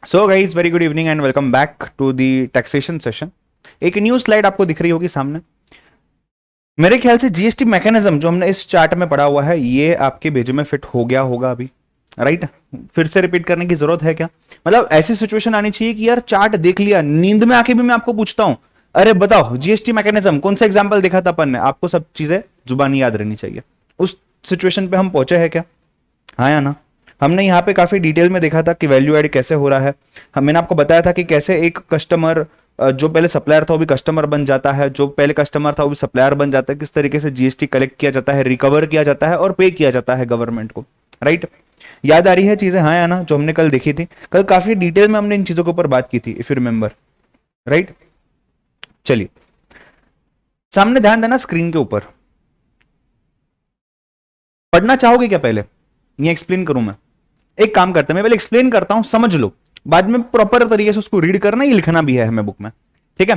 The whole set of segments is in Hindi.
So guys, very good evening and welcome back to the taxation session. एक न्यू स्लाइड आपको दिख रही होगी सामने। मेरे ख्याल से जीएसटी मैकेनिज्म जो हमने इस चार्ट में पढ़ा हुआ है ये आपके भेजे में फिट हो गया होगा अभी, राइट? फिर से रिपीट करने की जरूरत है क्या? मतलब ऐसी सिचुएशन आनी चाहिए कि यार चार्ट देख लिया, नींद में आके भी मैं आपको पूछता हूं, अरे बताओ जीएसटी मैकेनिज्म कौन सा एग्जाम्पल देखा था अपन ने, आपको सब चीजें जुबानी याद रहनी चाहिए। उस सिचुएशन पे हम पहुंचे हैं क्या? हाँ या ना? हमने यहाँ पे काफी डिटेल में देखा था कि वैल्यू ऐड कैसे हो रहा है। मैंने आपको बताया था कि कैसे एक कस्टमर जो पहले सप्लायर था वो भी कस्टमर बन जाता है, जो पहले कस्टमर था वो भी सप्लायर बन जाता है, किस तरीके से जीएसटी कलेक्ट किया जाता है, रिकवर किया जाता है और पे किया जाता है गवर्नमेंट को, राइट? याद आ रही है चीजें? हाँ या ना? जो हमने कल देखी थी, कल काफी डिटेल में हमने इन चीजों के ऊपर बात की थी, इफ यू रिमेंबर, राइट? चलिए सामने ध्यान देना स्क्रीन के ऊपर। पढ़ना चाहोगे क्या पहले, ये एक्सप्लेन करूं मैं? एक काम करते हैं, मैं पहले एक्सप्लेन करता हूं, समझ लो, बाद में प्रॉपर तरीके से उसको रीड करना, ये लिखना भी है हमें बुक में, ठीक है?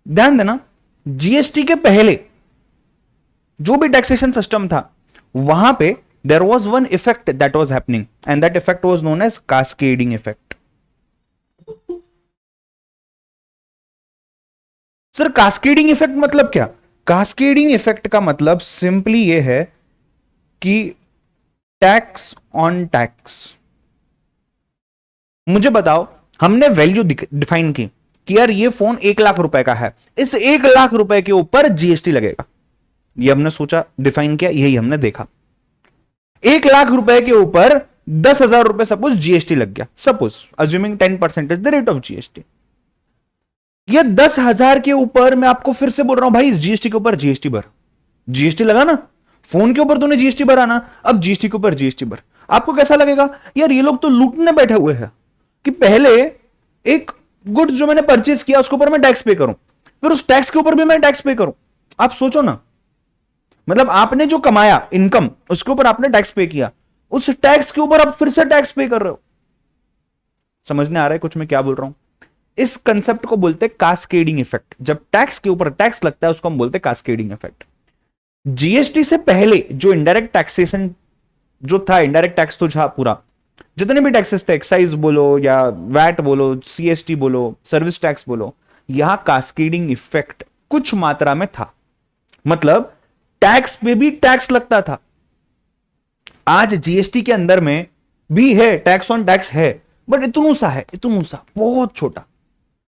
ध्यान देना, जीएसटी के पहले जो भी टैक्सेशन सिस्टम था वहां पे there was one effect that was happening and that effect was known as cascading effect. Sir cascading effect मतलब क्या? कास्केडिंग इफेक्ट का मतलब सिंपली ये है कि टैक्स ऑन टैक्स। मुझे बताओ, हमने वैल्यू डिफाइन की कि यार ये फोन 1 लाख रुपए का है, इस 1 लाख रुपए के ऊपर जीएसटी लगेगा। ये हमने सोचा, डिफाइन किया, यही हमने देखा। 1 लाख रुपए के ऊपर 10,000 रुपए सपोज जीएसटी लग गया, suppose assuming 10% is the rate of GST. ये 10,000 के ऊपर मैं आपको फिर से बोल रहा हूं भाई, जीएसटी के ऊपर जीएसटी भर। जीएसटी लगा ना, फोन के ऊपर तूने जीएसटी भरा ना, अब जीएसटी के ऊपर जीएसटी भर। आपको कैसा लगेगा? यार ये लोग तो लूटने बैठे हुए हैं कि पहले एक गुड्स जो मैंने परचेज किया उसके ऊपर मैं टैक्स पे करूं, फिर उस टैक्स के ऊपर भी मैं टैक्स पे करूं। आप सोचो ना, मतलब आपने जो कमाया इनकम उसके ऊपर आपने टैक्स पे किया, उस टैक्स के ऊपर आप फिर से टैक्स पे कर रहे हो। समझने आ रहा है कुछ मैं क्या बोल रहा हूं? इस कंसेप्ट को बोलते हैं कास्केडिंग इफेक्ट। जब टैक्स के ऊपर टैक्स लगता है उसको हम बोलते हैं कास्केडिंग इफेक्ट। जीएसटी से पहले जो इनडायरेक्ट टैक्सेशन जो था, इनडायरेक्ट टैक्स तो था पूरा, जितने भी टैक्सेस थे, एक्साइज बोलो या वैट बोलो, सीएसटी बोलो, सर्विस टैक्स बोलो, यहां कास्केडिंग इफेक्ट कुछ मात्रा में था। मतलब टैक्स पे भी टैक्स लगता था। आज जीएसटी के अंदर में भी है, टैक्स ऑन टैक्स है, बट इतनू सा है, इतनू सा, बहुत छोटा।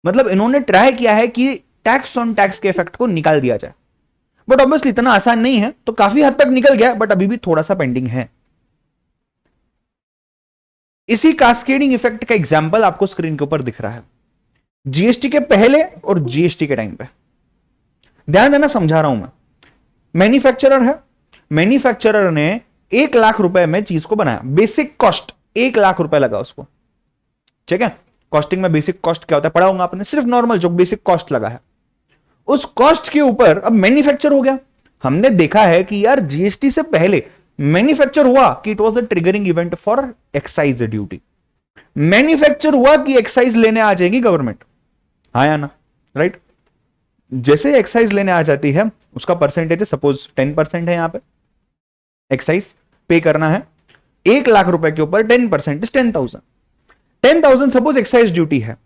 मतलब इन्होंने ट्राई किया है कि टैक्स ऑन टैक्स के इफेक्ट को निकाल दिया जाए, बट ऑब्वियसली इतना आसान नहीं है, तो काफी हद तक निकल गया, बट अभी भी थोड़ा सा पेंडिंग है। इसी कास्केडिंग इफेक्ट का एग्जाम्पल आपको स्क्रीन के ऊपर दिख रहा है, जीएसटी के पहले और जीएसटी के टाइम पे। ध्यान देना, समझा रहा हूं मैं। मैन्युफैक्चरर है, मैन्युफैक्चरर ने 1 लाख रुपए में चीज को बनाया, बेसिक कॉस्ट 1 लाख रुपए लगा उसको, ठीक है? कॉस्टिंग में बेसिक कॉस्ट क्या होता है पढ़ा होगा आपने, सिर्फ नॉर्मल जो बेसिक कॉस्ट लगा है, उस कॉस्ट के ऊपर अब मैन्युफैक्चर हो गया। हमने देखा है कि यार जीएसटी से पहले मैन्युफैक्चर हुआ कि it was a triggering event for excise duty. Manufacture हुआ कि एक्साइज लेने आ जाएगी गवर्नमेंट, हाँ या ना? राइट? जैसे एक्साइज लेने आ जाती है, उसका परसेंटेज है सपोज 10% है, यहां पे एक्साइज पे करना है 1 लाख रुपए के ऊपर 10% इज 10,000। 10,000 सपोज एक्साइज ड्यूटी है।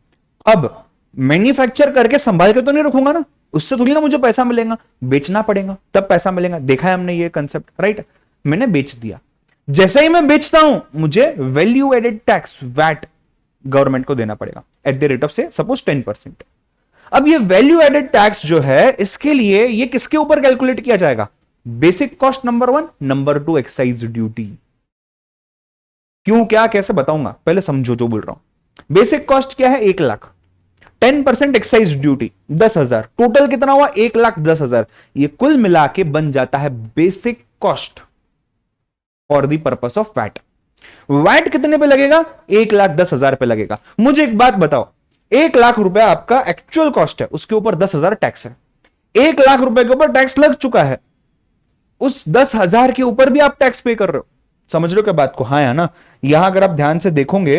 अब मैन्युफैक्चर करके संभाल के तो नहीं रखूंगा ना, उससे थोड़ी ना मुझे पैसा मिलेगा, बेचना पड़ेगा तब पैसा मिलेगा। देखा है हमने ये कंसेप्ट, राइट? मैंने बेच दिया, जैसे ही मैं बेचता हूं मुझे value added tax VAT government को देना पड़ेगा एट द रेट ऑफ से सपोज 10%। अब ये वैल्यू एडेड टैक्स जो है, इसके लिए ये किसके ऊपर कैलकुलेट किया जाएगा? Basic cost number 1, number 2 excise duty. क्यों, क्या, कैसे बताऊंगा, पहले समझो जो बोल रहा हूं। बेसिक कॉस्ट क्या है? 1 लाख, 10% एक्साइज ड्यूटी 10,000, टोटल कितना हुआ? 1,10,000। ये कुल मिला के बन जाता है basic cost for the purpose of VAT. VAT कितने पे लगेगा? 1,10,000 पे लगेगा। मुझे एक बात बताओ, 1 लाख रुपए आपका एक्चुअल कॉस्ट है, उसके ऊपर 10,000 टैक्स है। 1 लाख रुपए के ऊपर टैक्स लग चुका है, उस 10,000 के ऊपर भी आप टैक्स पे कर रहे हो। समझ लो क्या बात को? हाँ या ना? यहां अगर आप ध्यान से देखोगे,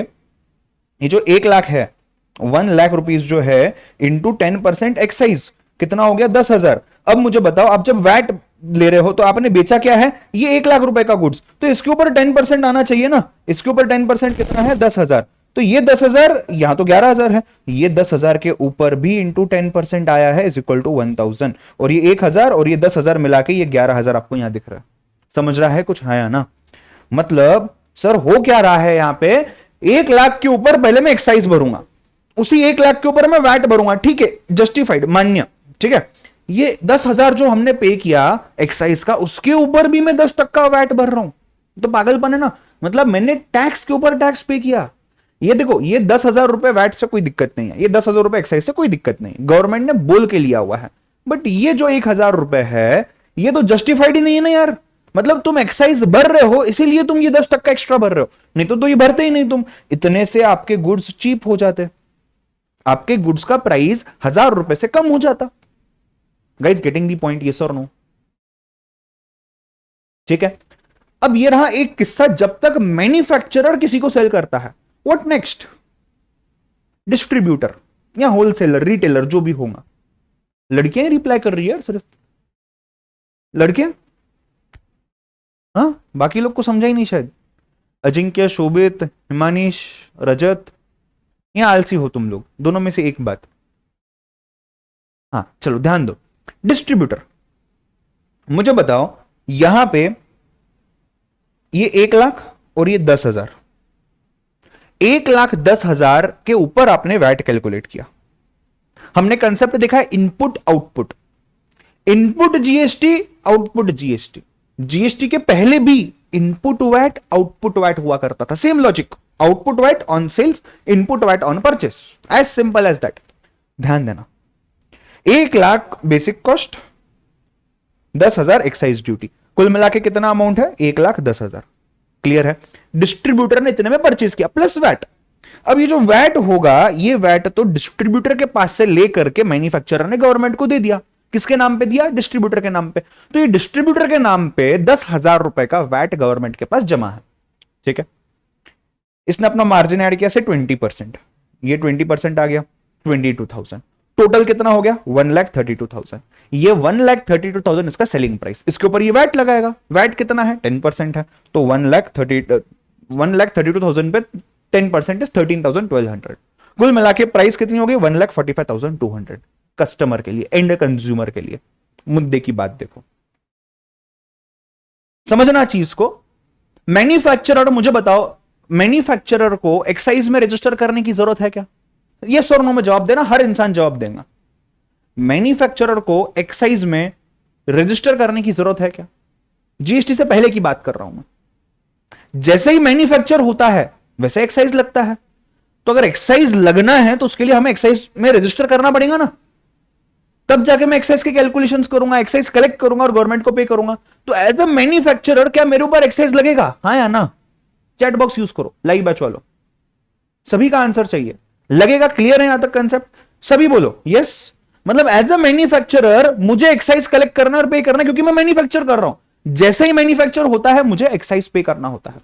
ये जो 1 लाख है, 1 लाख रुपीज जो है इंटू 10% एक्साइज कितना हो गया? 10,000। अब मुझे बताओ, आप जब वैट ले रहे हो तो आपने बेचा क्या है? ये 1 लाख रुपए का गुड्स, तो इसके ऊपर 10% आना चाहिए ना। इसके ऊपर 10% कितना है? 10,000। तो ये 10,000, यहां तो 11,000 है, ये 10,000 के ऊपर भी इंटू 10% आया है इज इक्वल टू 1,000, और ये 1,000 और ये 10,000 मिला के ये 11,000 आपको यहां दिख रहा है। समझ रहा है कुछ? हाँ या ना? मतलब सर हो क्या रहा है यहां पे, 1,00,000 के ऊपर पहले मैं एक्साइज भरूंगा, उसी 1,00,000 के ऊपर मैं वैट भरूंगा, ठीक है, जस्टिफाइड, मान्य, ठीक है। ये 10,000 जो हमने पे किया एक्साइज का, उसके ऊपर भी मैं 10% वैट भर रहा हूं, तो पागलपन है ना। मतलब मैंने टैक्स के ऊपर टैक्स पे किया। ये देखो, ये 10,000 रुपए वैट से कोई दिक्कत नहीं है, ये 10,000 रुपए एक्साइज से कोई दिक्कत नहीं, गवर्नमेंट ने बोल के लिया हुआ है। बट ये जो 1,000 रुपए है, ये तो जस्टिफाइड ही नहीं है ना यार। मतलब तुम एक्साइज भर रहे हो इसीलिए तुम ये 10% एक्स्ट्रा भर रहे हो, नहीं तो ये भरते ही नहीं तुम। इतने से आपके गुड्स चीप हो जाते, आपके गुड्स का प्राइस 1,000 रुपए से कम हो जाता। Guys getting the point, yes और नो? ठीक है। अब ये रहा एक किस्सा, जब तक मैन्युफैक्चरर किसी को सेल करता है, व्हाट नेक्स्ट? डिस्ट्रीब्यूटर या होलसेलर, रिटेलर, जो भी होगा। लड़कियां रिप्लाई कर रही है सिर्फ, लड़कियां, हाँ, बाकी लोग को समझा ही नहीं शायद। अजिंक्य, शोभित, हिमानीश, रजत, या आलसी हो तुम लोग, दोनों में से एक बात। हाँ चलो ध्यान दो, डिस्ट्रीब्यूटर, मुझे बताओ यहां पे ये 1,00,000 और ये 10,000, 1,10,000 के ऊपर आपने वैट कैलकुलेट किया। हमने कंसेप्ट देखा है input output, input GST, output GST. GST के पहले भी इनपुट वैट आउटपुट वैट हुआ करता था, same logic, output VAT on sales, input VAT on purchase, as simple as that. ध्यान देना, 1,00,000 बेसिक कॉस्ट, 10,000 एक्साइज ड्यूटी, कुल मिला के कितना अमाउंट है? 1,10,000। क्लियर है? डिस्ट्रीब्यूटर ने इतने में परचेज किया प्लस वैट। अब ये जो वैट होगा, ये वैट तो डिस्ट्रीब्यूटर के पास से लेकर के मैन्युफैक्चरर ने गवर्नमेंट को दे दिया। किसके नाम पे दिया? डिस्ट्रीब्यूटर के नाम पे। तो ये डिस्ट्रीब्यूटर के नाम पे 10,000 रुपए का वैट गवर्नमेंट के पास जमा है, ठीक है। इसने अपना मार्जिन ऐड किया से 20%, ये 20% आ गया, 22,000। टोटल कितना हो गया? 1,32,000। ये 1,32,000 इसका सेलिंग प्राइस, इसके ऊपर ये वैट लगाएगा। वैट कितना है? 10% है, तो 1,32,000 पे 10% इज 13,1200। कुल मिला के प्राइस कितनी हो गई? 1,45,200 कस्टमर के लिए, एंड कंज्यूमर के लिए। मुद्दे की बात देखो, समझना चीज को। मैन्युफैक्चरर, मुझे बताओ मैन्युफैक्चरर को एक्साइज में रजिस्टर करने की जरूरत है क्या? यस और नो में जवाब देना, हर इंसान जवाब देगा। मैन्युफैक्चरर को एक्साइज में रजिस्टर करने की जरूरत है क्या? जीएसटी से पहले की बात कर रहा हूं मैं। जैसे ही मैन्युफैक्चर होता है वैसे एक्साइज लगता है, तो अगर एक्साइज लगना है तो उसके लिए हमें एक्साइज में रजिस्टर करना पड़ेगा ना, तब जाके मैं एक्साइज के कैलकुलेशंस करूंगा, एक्साइज कलेक्ट करूंगा और गवर्नमेंट को पे करूंगा। तो एज अ मैन्युफैक्चरर क्या मेरे ऊपर एक्साइज लगेगा? हाँ या ना? चैट बॉक्स यूज करो, लाइव बैच वालों, सभी का आंसर चाहिए। लगेगा? क्लियर है यहां तक कंसेप्ट? सभी बोलो यस। मतलब एज अ मैन्युफैक्चरर मुझे एक्साइज कलेक्ट करना और पे करना, क्योंकि मैं मैन्युफैक्चर कर रहा हूं। जैसे ही मैन्युफैक्चर होता है मुझे एक्साइज पे करना होता है।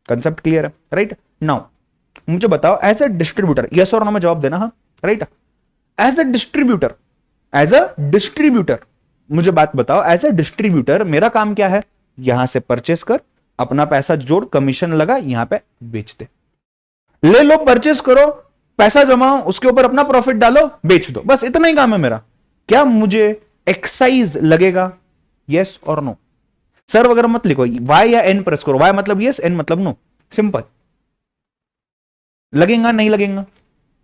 कंसेप्ट क्लियर है? राइट नाउ मुझे बताओ एज अ डिस्ट्रीब्यूटर, यस और नो में जवाब देना। हाँ right. As a distributor, as a distributor मुझे बात बताओ, एज अ डिस्ट्रीब्यूटर मेरा काम क्या है? यहां से परचेस कर, अपना पैसा जोड़, कमीशन लगा, यहां पे बेच दे। ले लो, परचेस करो, पैसा जमाओ, उसके ऊपर अपना प्रॉफिट डालो, बेच दो, बस इतना ही काम है मेरा। क्या मुझे एक्साइज लगेगा? यस और नो? सर वगैरह मत लिखो, वाई या एन प्रेस करो, वाई मतलब यस, एन मतलब नो, सिंपल। लगेगा नहीं लगेगा?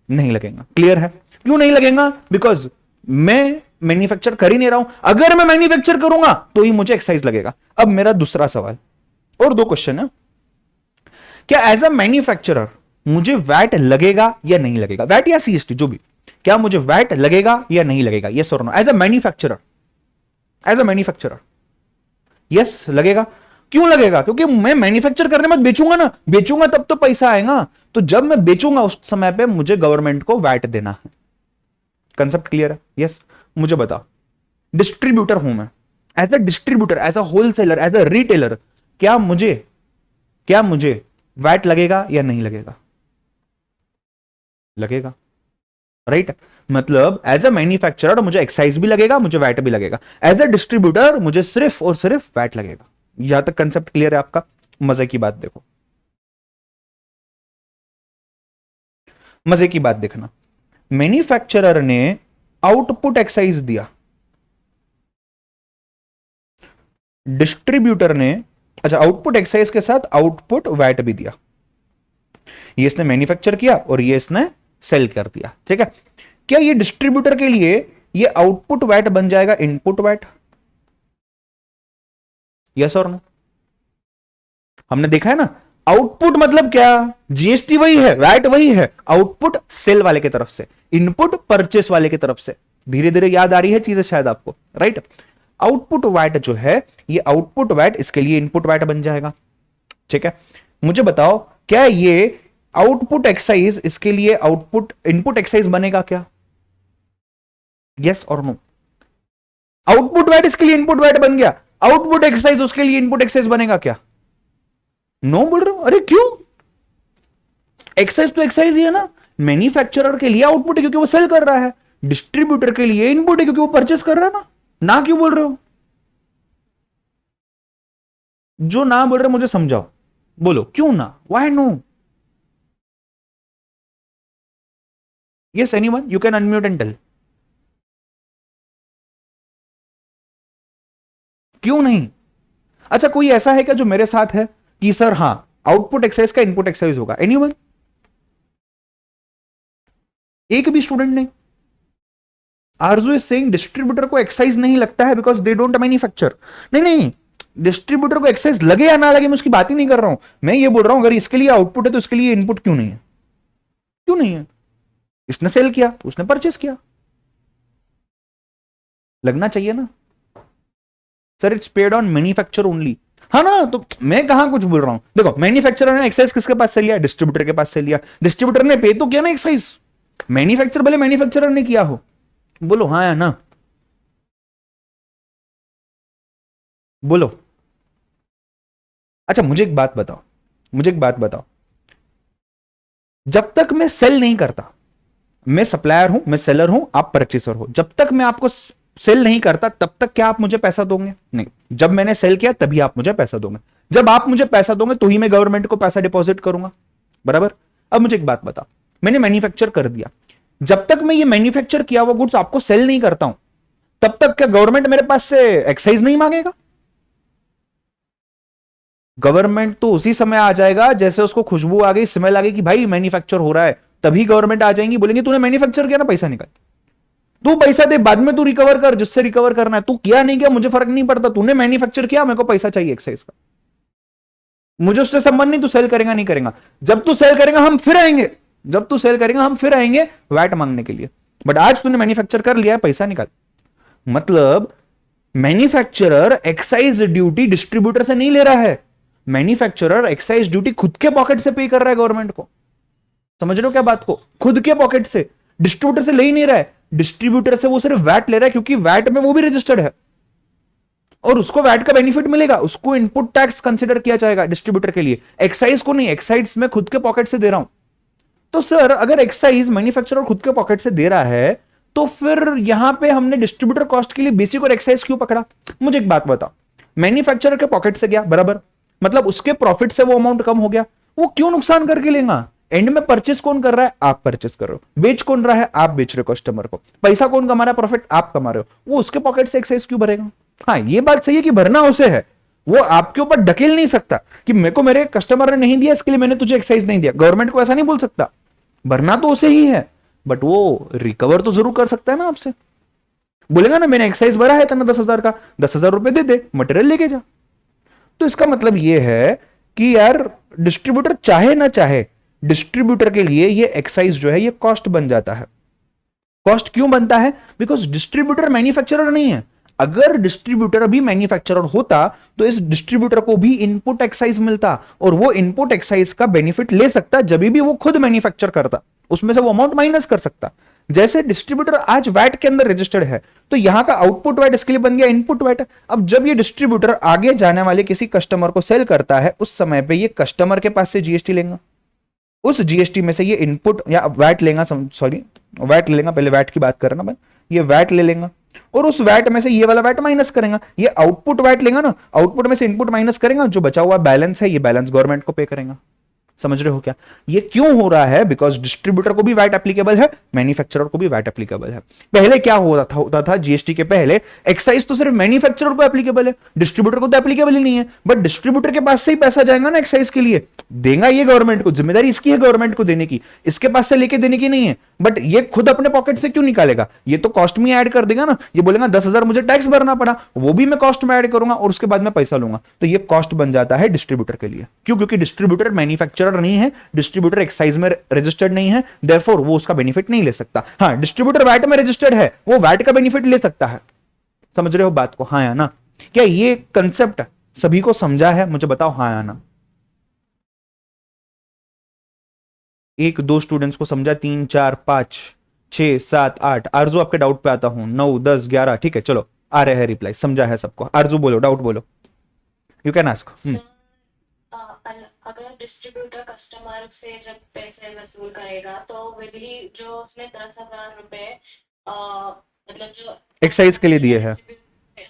नहीं लगेगा। क्लियर है? क्यों नहीं लगेगा? बिकॉज मैं मैन्युफैक्चर कर ही नहीं रहा हूं। अगर मैं मैन्युफैक्चर करूंगा तो ही मुझे एक्साइज लगेगा। अब मेरा दूसरा सवाल, और दो क्वेश्चन है। क्या एज अ मैन्युफैक्चरर मुझे वैट लगेगा या नहीं लगेगा? वैट या सीएसटी जो भी, क्या मुझे वैट लगेगा या नहीं लगेगा? यस और no? As a manufacturer, as a manufacturer yes लगेगा। क्यों लगेगा? क्योंकि मैं मैन्युफैक्चर करने में बेचूंगा ना, बेचूंगा तब तो पैसा आएगा। तो जब मैं बेचूंगा उस समय पे मुझे गवर्नमेंट को वैट देना है। कंसेप्ट क्लियर है? यस। मुझे बताओ, डिस्ट्रीब्यूटर हूं मैं, as a distributor, as a wholesaler, as a retailer, क्या मुझे वैट लगेगा या नहीं लगेगा? लगेगा, राइट? मतलब एज अ मैन्युफैक्चरर मुझे एक्साइज भी लगेगा, मुझे वैट भी लगेगा। एज अ डिस्ट्रीब्यूटर मुझे सिर्फ और सिर्फ वैट लगेगा। यहां तक कंसेप्ट क्लियर है आपका? मजे की बात देखो, मजे की बात देखना, मैन्युफैक्चरर ने आउटपुट एक्साइज दिया, डिस्ट्रीब्यूटर ने, अच्छा आउटपुट एक्साइज के साथ आउटपुट वैट भी दिया। ये इसने मैन्युफैक्चर किया और ये इसने सेल कर दिया, ठीक है। क्या ये डिस्ट्रीब्यूटर के लिए ये आउटपुट वैट बन जाएगा इनपुट वैट? यस और नो? हमने देखा है ना, आउटपुट मतलब क्या, जीएसटी वही है, वैट वही है, आउटपुट सेल वाले की तरफ से, इनपुट परचेस वाले की तरफ से। धीरे धीरे याद आ रही है चीजें शायद आपको, राइट। आउटपुट वैट जो है, ये आउटपुट वैट इसके लिए इनपुट वैट बन जाएगा, ठीक है। मुझे बताओ, क्या ये आउटपुट एक्साइज इसके लिए आउटपुट इनपुट एक्साइज बनेगा क्या? यस और नो? आउटपुट वैट इसके लिए इनपुट वैट बन गया, आउटपुट एक्साइज उसके लिए इनपुट एक्साइज बनेगा क्या? नो बोल रहे हो? अरे क्यों? एक्साइज तो एक्साइज ही है ना। मैन्युफैक्चरर के लिए आउटपुट है क्योंकि वो सेल कर रहा है, डिस्ट्रीब्यूटर के लिए इनपुट है क्योंकि वो परचेस कर रहा है ना क्यों बोल रहे हो? जो ना बोल रहे मुझे समझाओ, बोलो क्यों ना, why no? Yes anyone, you can unmute and tell. क्यों नहीं? अच्छा कोई ऐसा है क्या जो मेरे साथ है कि सर हां आउटपुट एक्साइज का इनपुट एक्साइज होगा? एनीवन? एक भी स्टूडेंट नहीं। आरजू इज सेइंग डिस्ट्रीब्यूटर को एक्साइज नहीं लगता है बिकॉज दे डोंट मैन्युफैक्चर। नहीं नहीं, डिस्ट्रीब्यूटर को एक्साइज लगे या ना लगे मैं उसकी बात ही नहीं कर रहा हूं, मैं ये बोल रहा हूं अगर इसके लिए आउटपुट है तो इसके लिए इनपुट क्यों नहीं है? क्यों नहीं है? इसने सेल किया, उसने परचेस किया, लगना चाहिए ना। Sir it's paid on manufacture only. हाँ ना, तो मैं कहां कुछ बोल रहा हूं, देखो मैन्युफैक्चरर ने एक्साइज किसके पास से लिया? डिस्ट्रीब्यूटर के पास से लिया, डिस्ट्रीब्यूटर ने पे तो किया ना एक्साइज, मैन्युफैक्चर भले मैन्युफैक्चरर ने किया हो। बोलो हाँ या ना, बोलो। अच्छा मुझे एक बात बताओ, मुझे एक बात बताओ, जब तक मैं सेल नहीं करता, मैं सप्लायर हूं, मैं सेलर हूं, आप परचेसर हो, जब तक मैं आपको सेल नहीं करता तब तक क्या आप मुझे पैसा दोगे? नहीं, जब मैंने सेल किया तभी आप मुझे पैसा दोगे, जब आप मुझे पैसा दोगे तो ही मैं गवर्नमेंट को पैसा डिपॉजिट करूंगा, बराबर। अब मुझे एक बात बताओ, मैंने मैन्युफैक्चर कर दिया, जब तक मैं ये मैन्युफैक्चर किया हुआ गुड्स आपको सेल नहीं करता हूं तब तक क्या गवर्नमेंट मेरे पास से एक्साइज नहीं मांगेगा? गवर्नमेंट तो उसी समय आ जाएगा जैसे उसको खुशबू आ गई, स्मेल आ गई कि भाई मैन्युफैक्चर हो रहा है, तभी गवर्नमेंट आ जाएंगी, बोलेंगे तूने मैन्युफैक्चर किया ना, पैसा निकाल, तू पैसा दे, बाद में तू रिकवर कर जिससे रिकवर करना है, तू किया नहीं किया मुझे फर्क नहीं पड़ता, तूने मैन्युफैक्चर किया, मेरे को पैसा चाहिए एक्साइज का, मुझे उससे संबंध नहीं, तू सेल करेगा नहीं करेगा, जब तू सेल करेगा हम फिर आएंगे, जब तू सेल करेगा हम फिर आएंगे वैट मांगने के लिए, बट आज तूने मैन्युफैक्चर कर लिया है, पैसा निकाल। मतलब मैन्युफैक्चरर एक्साइज ड्यूटी डिस्ट्रीब्यूटर से नहीं ले रहा है, मैन्युफैक्चरर एक्साइज ड्यूटी खुद के पॉकेट से पे कर रहा है गवर्नमेंट को। समझ रहे हो क्या बात को? खुद के पॉकेट से, डिस्ट्रीब्यूटर से ले ही नहीं रहा है, डिस्ट्रीब्यूटर से वो सिर्फ वैट ले रहा है क्योंकि वैट में वो भी रजिस्टर्ड है और उसको वैट का बेनिफिट मिलेगा, उसको इनपुट टैक्स कंसीडर किया जाएगा डिस्ट्रीब्यूटर के लिए, एक्साइज को नहीं, एक्साइज में खुद के पॉकेट से दे रहा हूं। तो सर अगर एक्साइज मैन्युफैक्चरर खुद के पॉकेट से दे रहा है तो फिर यहां पे हमने डिस्ट्रीब्यूटर कॉस्ट के लिए बेसिक और एक्साइज क्यों पकड़ा? मुझे एक बात बताओ, मैन्युफैक्चरर के पॉकेट से गया, बराबर, मतलब उसके प्रॉफिट से वो अमाउंट कम हो गया, वो क्यों नुकसान करके लेगा? एंड में परचेस कौन कर रहा है? आप परचेस कर रहे हो, बेच कौन रहा है? आप बेच रहे हो कस्टमर को, पैसा कौन कमा रहा है? प्रॉफिट आप कमा रहे हो, वो उसके पॉकेट से एक्साइज क्यों भरेगा? हाँ ये बात सही है कि भरना उसे है, वो आपके ऊपर ढकेल नहीं सकता कि मेरे को मेरे कस्टमर ने नहीं दिया इसके लिए मैंने तुझे एक्साइज नहीं दिया, गवर्नमेंट को ऐसा नहीं बोल सकता, भरना तो उसे ही है, बट वो रिकवर तो जरूर कर सकता है ना आपसे, बोलेगा ना मैंने एक्साइज भरा है इतना 10,000 का, 10,000 रुपए दे दे, मटेरियल लेके जा। तो इसका मतलब यह है कि यार डिस्ट्रीब्यूटर चाहे ना चाहे, डिस्ट्रीब्यूटर के लिए ये एक्साइज जो है ये कॉस्ट बन जाता है। कॉस्ट क्यों बनता है? बिकॉज डिस्ट्रीब्यूटर मैन्युफैक्चरर नहीं है, अगर डिस्ट्रीब्यूटर भी मैन्युफैक्चरर होता तो इस डिस्ट्रीब्यूटर को भी इनपुट एक्साइज मिलता और वो इनपुट एक्साइज का बेनिफिट ले सकता जब भी वो खुद मैन्युफैक्चर करता, उसमें से वो अमाउंट माइनस कर सकता। जैसे डिस्ट्रीब्यूटर आज वैट के अंदर रजिस्टर्ड है तो यहां का आउटपुट वैट इसके लिए बन गया इनपुट वैट। अब जब ये डिस्ट्रीब्यूटर आगे जाने वाले किसी कस्टमर को सेल करता है उस समय पे ये कस्टमर के पास से जीएसटी लेगा, उस जीएसटी में से ये इनपुट या वैट लेगा, सॉरी वैट ले लेगा, पहले वैट की बात करना भाई, ये वैट ले लेगा और उस वैट में से ये वाला वैट माइनस करेगा, ये आउटपुट वैट लेगा ना, आउटपुट में से इनपुट माइनस करेगा, जो बचा हुआ बैलेंस है ये बैलेंस गवर्नमेंट को पे करेगा। समझ रहे हो क्या? ये क्यों हो रहा है? बिकॉज डिस्ट्रीब्यूटर को भी वैट एप्लीकेबल है, मैन्युफैक्चरर को भी वैट एप्लीकेबल है। पहले क्या होता था जीएसटी के पहले, एक्साइज तो सिर्फ मैन्युफैक्चरर को एप्लीकेबल है, डिस्ट्रीब्यूटर को तो एप्लीकेबल ही नहीं है। बट डिस्ट्रीब्यूटर के पास से ही पैसा जाएगा ना एक्साइज के लिए, देगा ये गवर्नमेंट को, जिम्मेदारी इसकी है गवर्नमेंट को देने की, इसके पास से लेके देने की नहीं है। बट ये खुद अपने पॉकेट से क्यों निकालेगा? ये तो कॉस्ट में ऐड कर देगा ना, ये बोलेगा 10,000 मुझे टैक्स भरना पड़ा, वो भी मैं कॉस्ट में ऐड करूंगा और उसके बाद मैं पैसा लूंगा, तो ये कॉस्ट बन जाता है डिस्ट्रीब्यूटर के लिए। क्यों? क्योंकि डिस्ट्रीब्यूटर मैन्युफैक्चरर नहीं है, डिस्ट्रीब्यूटर एक्साइज में रजिस्टर्ड नहीं है, देयरफॉर वो उसका बेनिफिट नहीं ले सकता। हाँ, डिस्ट्रीब्यूटर वैट में रजिस्टर्ड है, वो वैट का बेनिफिट ले सकता है। समझ रहे हो बात को? हाँ या ना? क्या ये कंसेप्ट सभी को समझा है? मुझे बताओ हाँ या ना। एक दो स्टूडेंट्स को समझा, 3 4 5 6 7 8। आरजू आपके डाउट पे आता हूं, 9 10 11। ठीक है चलो, आ रहे हैं रिप्लाई, समझा है सबको? आरजू बोलो, डाउट बोलो, यू कैन आस्क। सर, अगर डिस्ट्रीब्यूटर कस्टमर से जब पैसे वसूल करेगा तो विल ही जो उसने 10,000 रुपए मतलब जो एक्साइज के लिए दिया दिए हैं। डिस्ट्रीब्यूटर,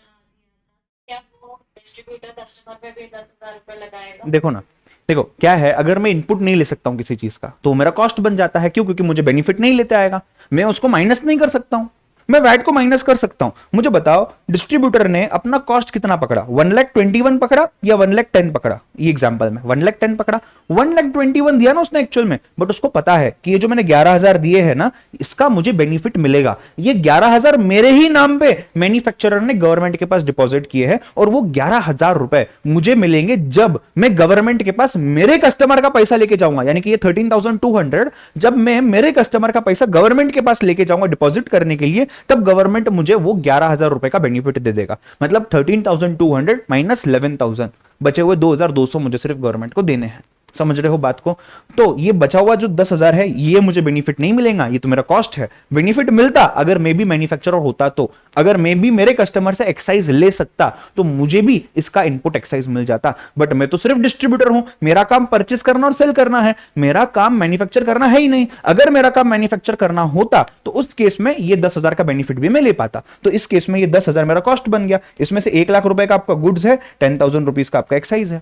क्या वो डिस्ट्रीब्यूटर कस्टमर पे भी 10,000 रुपए लगाएगा? देखो ना, देखो क्या है, अगर मैं इनपुट नहीं ले सकता हूं किसी चीज का तो मेरा कॉस्ट बन जाता है। क्यों? क्योंकि मुझे बेनिफिट नहीं लेते आएगा, मैं उसको माइनस नहीं कर सकता हूं, मैं वैट को माइनस कर सकता हूं। मुझे बताओ डिस्ट्रीब्यूटर ने अपना कॉस्ट कितना पकड़ा? 1,21,000 पकड़ा या 1,10,000 पकड़ा? ये एग्जांपल में 1,10,000 पकड़ा, 1,21,000 दिया ना उसने एक्चुअल में, बट उसको पता है कि ये जो मैंने 11,000 दिए हैं ना, इसका मुझे बेनिफिट मिलेगा। ये 11,000 मेरे ही नाम पे मैन्युफैक्चरर ने गवर्नमेंट के पास डिपॉजिट किए हैं, और वो 11,000 रुपए मुझे मिलेंगे जब मैं गवर्नमेंट के पास मेरे कस्टमर का पैसा लेके जाऊंगा। यानी कि ये 13,200 जब मैं मेरे कस्टमर का पैसा गवर्नमेंट के पास लेके जाऊंगा डिपॉजिट करने के लिए, तब गवर्नमेंट मुझे वो 11,000 रुपए का बेनिफिट दे देगा। मतलब 13,200 माइनस 11,000, बचे हुए 2,200 मुझे सिर्फ गवर्नमेंट को देने हैं। समझ रहे हो बात को? तो ये बचा हुआ जो 10,000 है, ये मुझे बेनिफिट नहीं मिलेगा, ये तो मेरा कॉस्ट है। बेनिफिट मिलता अगर मैं भी मैन्युफैक्चरर होता, तो अगर मैं भी मेरे कस्टमर से एक्साइज ले सकता तो मुझे भी इसका इनपुट एक्साइज मिल जाता। बट मैं तो सिर्फ डिस्ट्रीब्यूटर हूं, मेरा काम परचेस करना और सेल करना है, मेरा काम मैन्युफैक्चर करना है ही नहीं। अगर मेरा काम मैन्युफैक्चर करना होता तो उस केस में ये 10,000 का बेनिफिट भी मैं ले पाता। तो इस केस में ये 10,000 मेरा कॉस्ट बन गया, इसमें से 1,00,000 रुपए का आपका गुड्स है, 10,000 रुपीज का आपका एक्साइज है।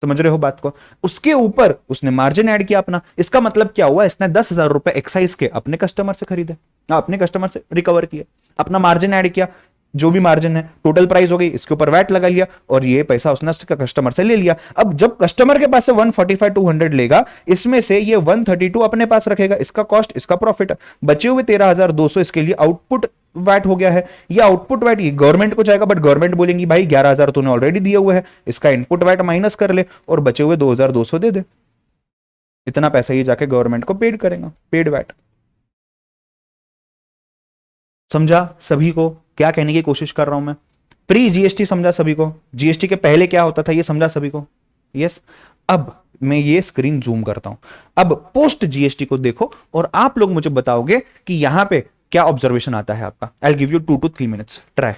समझ रहे हो बात को? उसके ऊपर उसने मार्जिन ऐड किया अपना। इसका मतलब क्या हुआ? इसने 10,000 रुपए एक्साइज के अपने कस्टमर से खरीदे, अपने कस्टमर से रिकवर किए, अपना मार्जिन ऐड किया। जो भी मार्जिन है टोटल प्राइस हो गई, इसके ऊपर वैट लगा लिया और ये पैसा उसने कस्टमर से ले लिया। अब जब कस्टमर के पास से 145,200 लेगा, इसमें से ये 132 अपने पास रखेगा, इसका कॉस्ट, इसका प्रॉफिट। बचे हुए 13,200 इसके लिए आउटपुट वैट हो गया है। ये आउटपुट वैट ये गवर्नमेंट को जाएगा, बट गवर्नमेंट बोलेंगी भाई 11,000 तूने ऑलरेडी दिए हुए है, इसका इनपुट वैट माइनस कर ले और बचे हुए 2,200 दे दे। इतना पैसा ये जाके गवर्नमेंट को पेड करेगा, पेड वैट। समझा सभी को क्या कहने की कोशिश कर रहा हूं मैं? प्री जीएसटी समझा सभी को? जीएसटी के पहले क्या होता था ये समझा सभी को? यस। अब मैं ये स्क्रीन जूम करता हूं, अब पोस्ट जीएसटी को देखो और आप लोग मुझे बताओगे कि यहां पे क्या ऑब्जर्वेशन आता है आपका। I give you 2 to 3 minutes, try.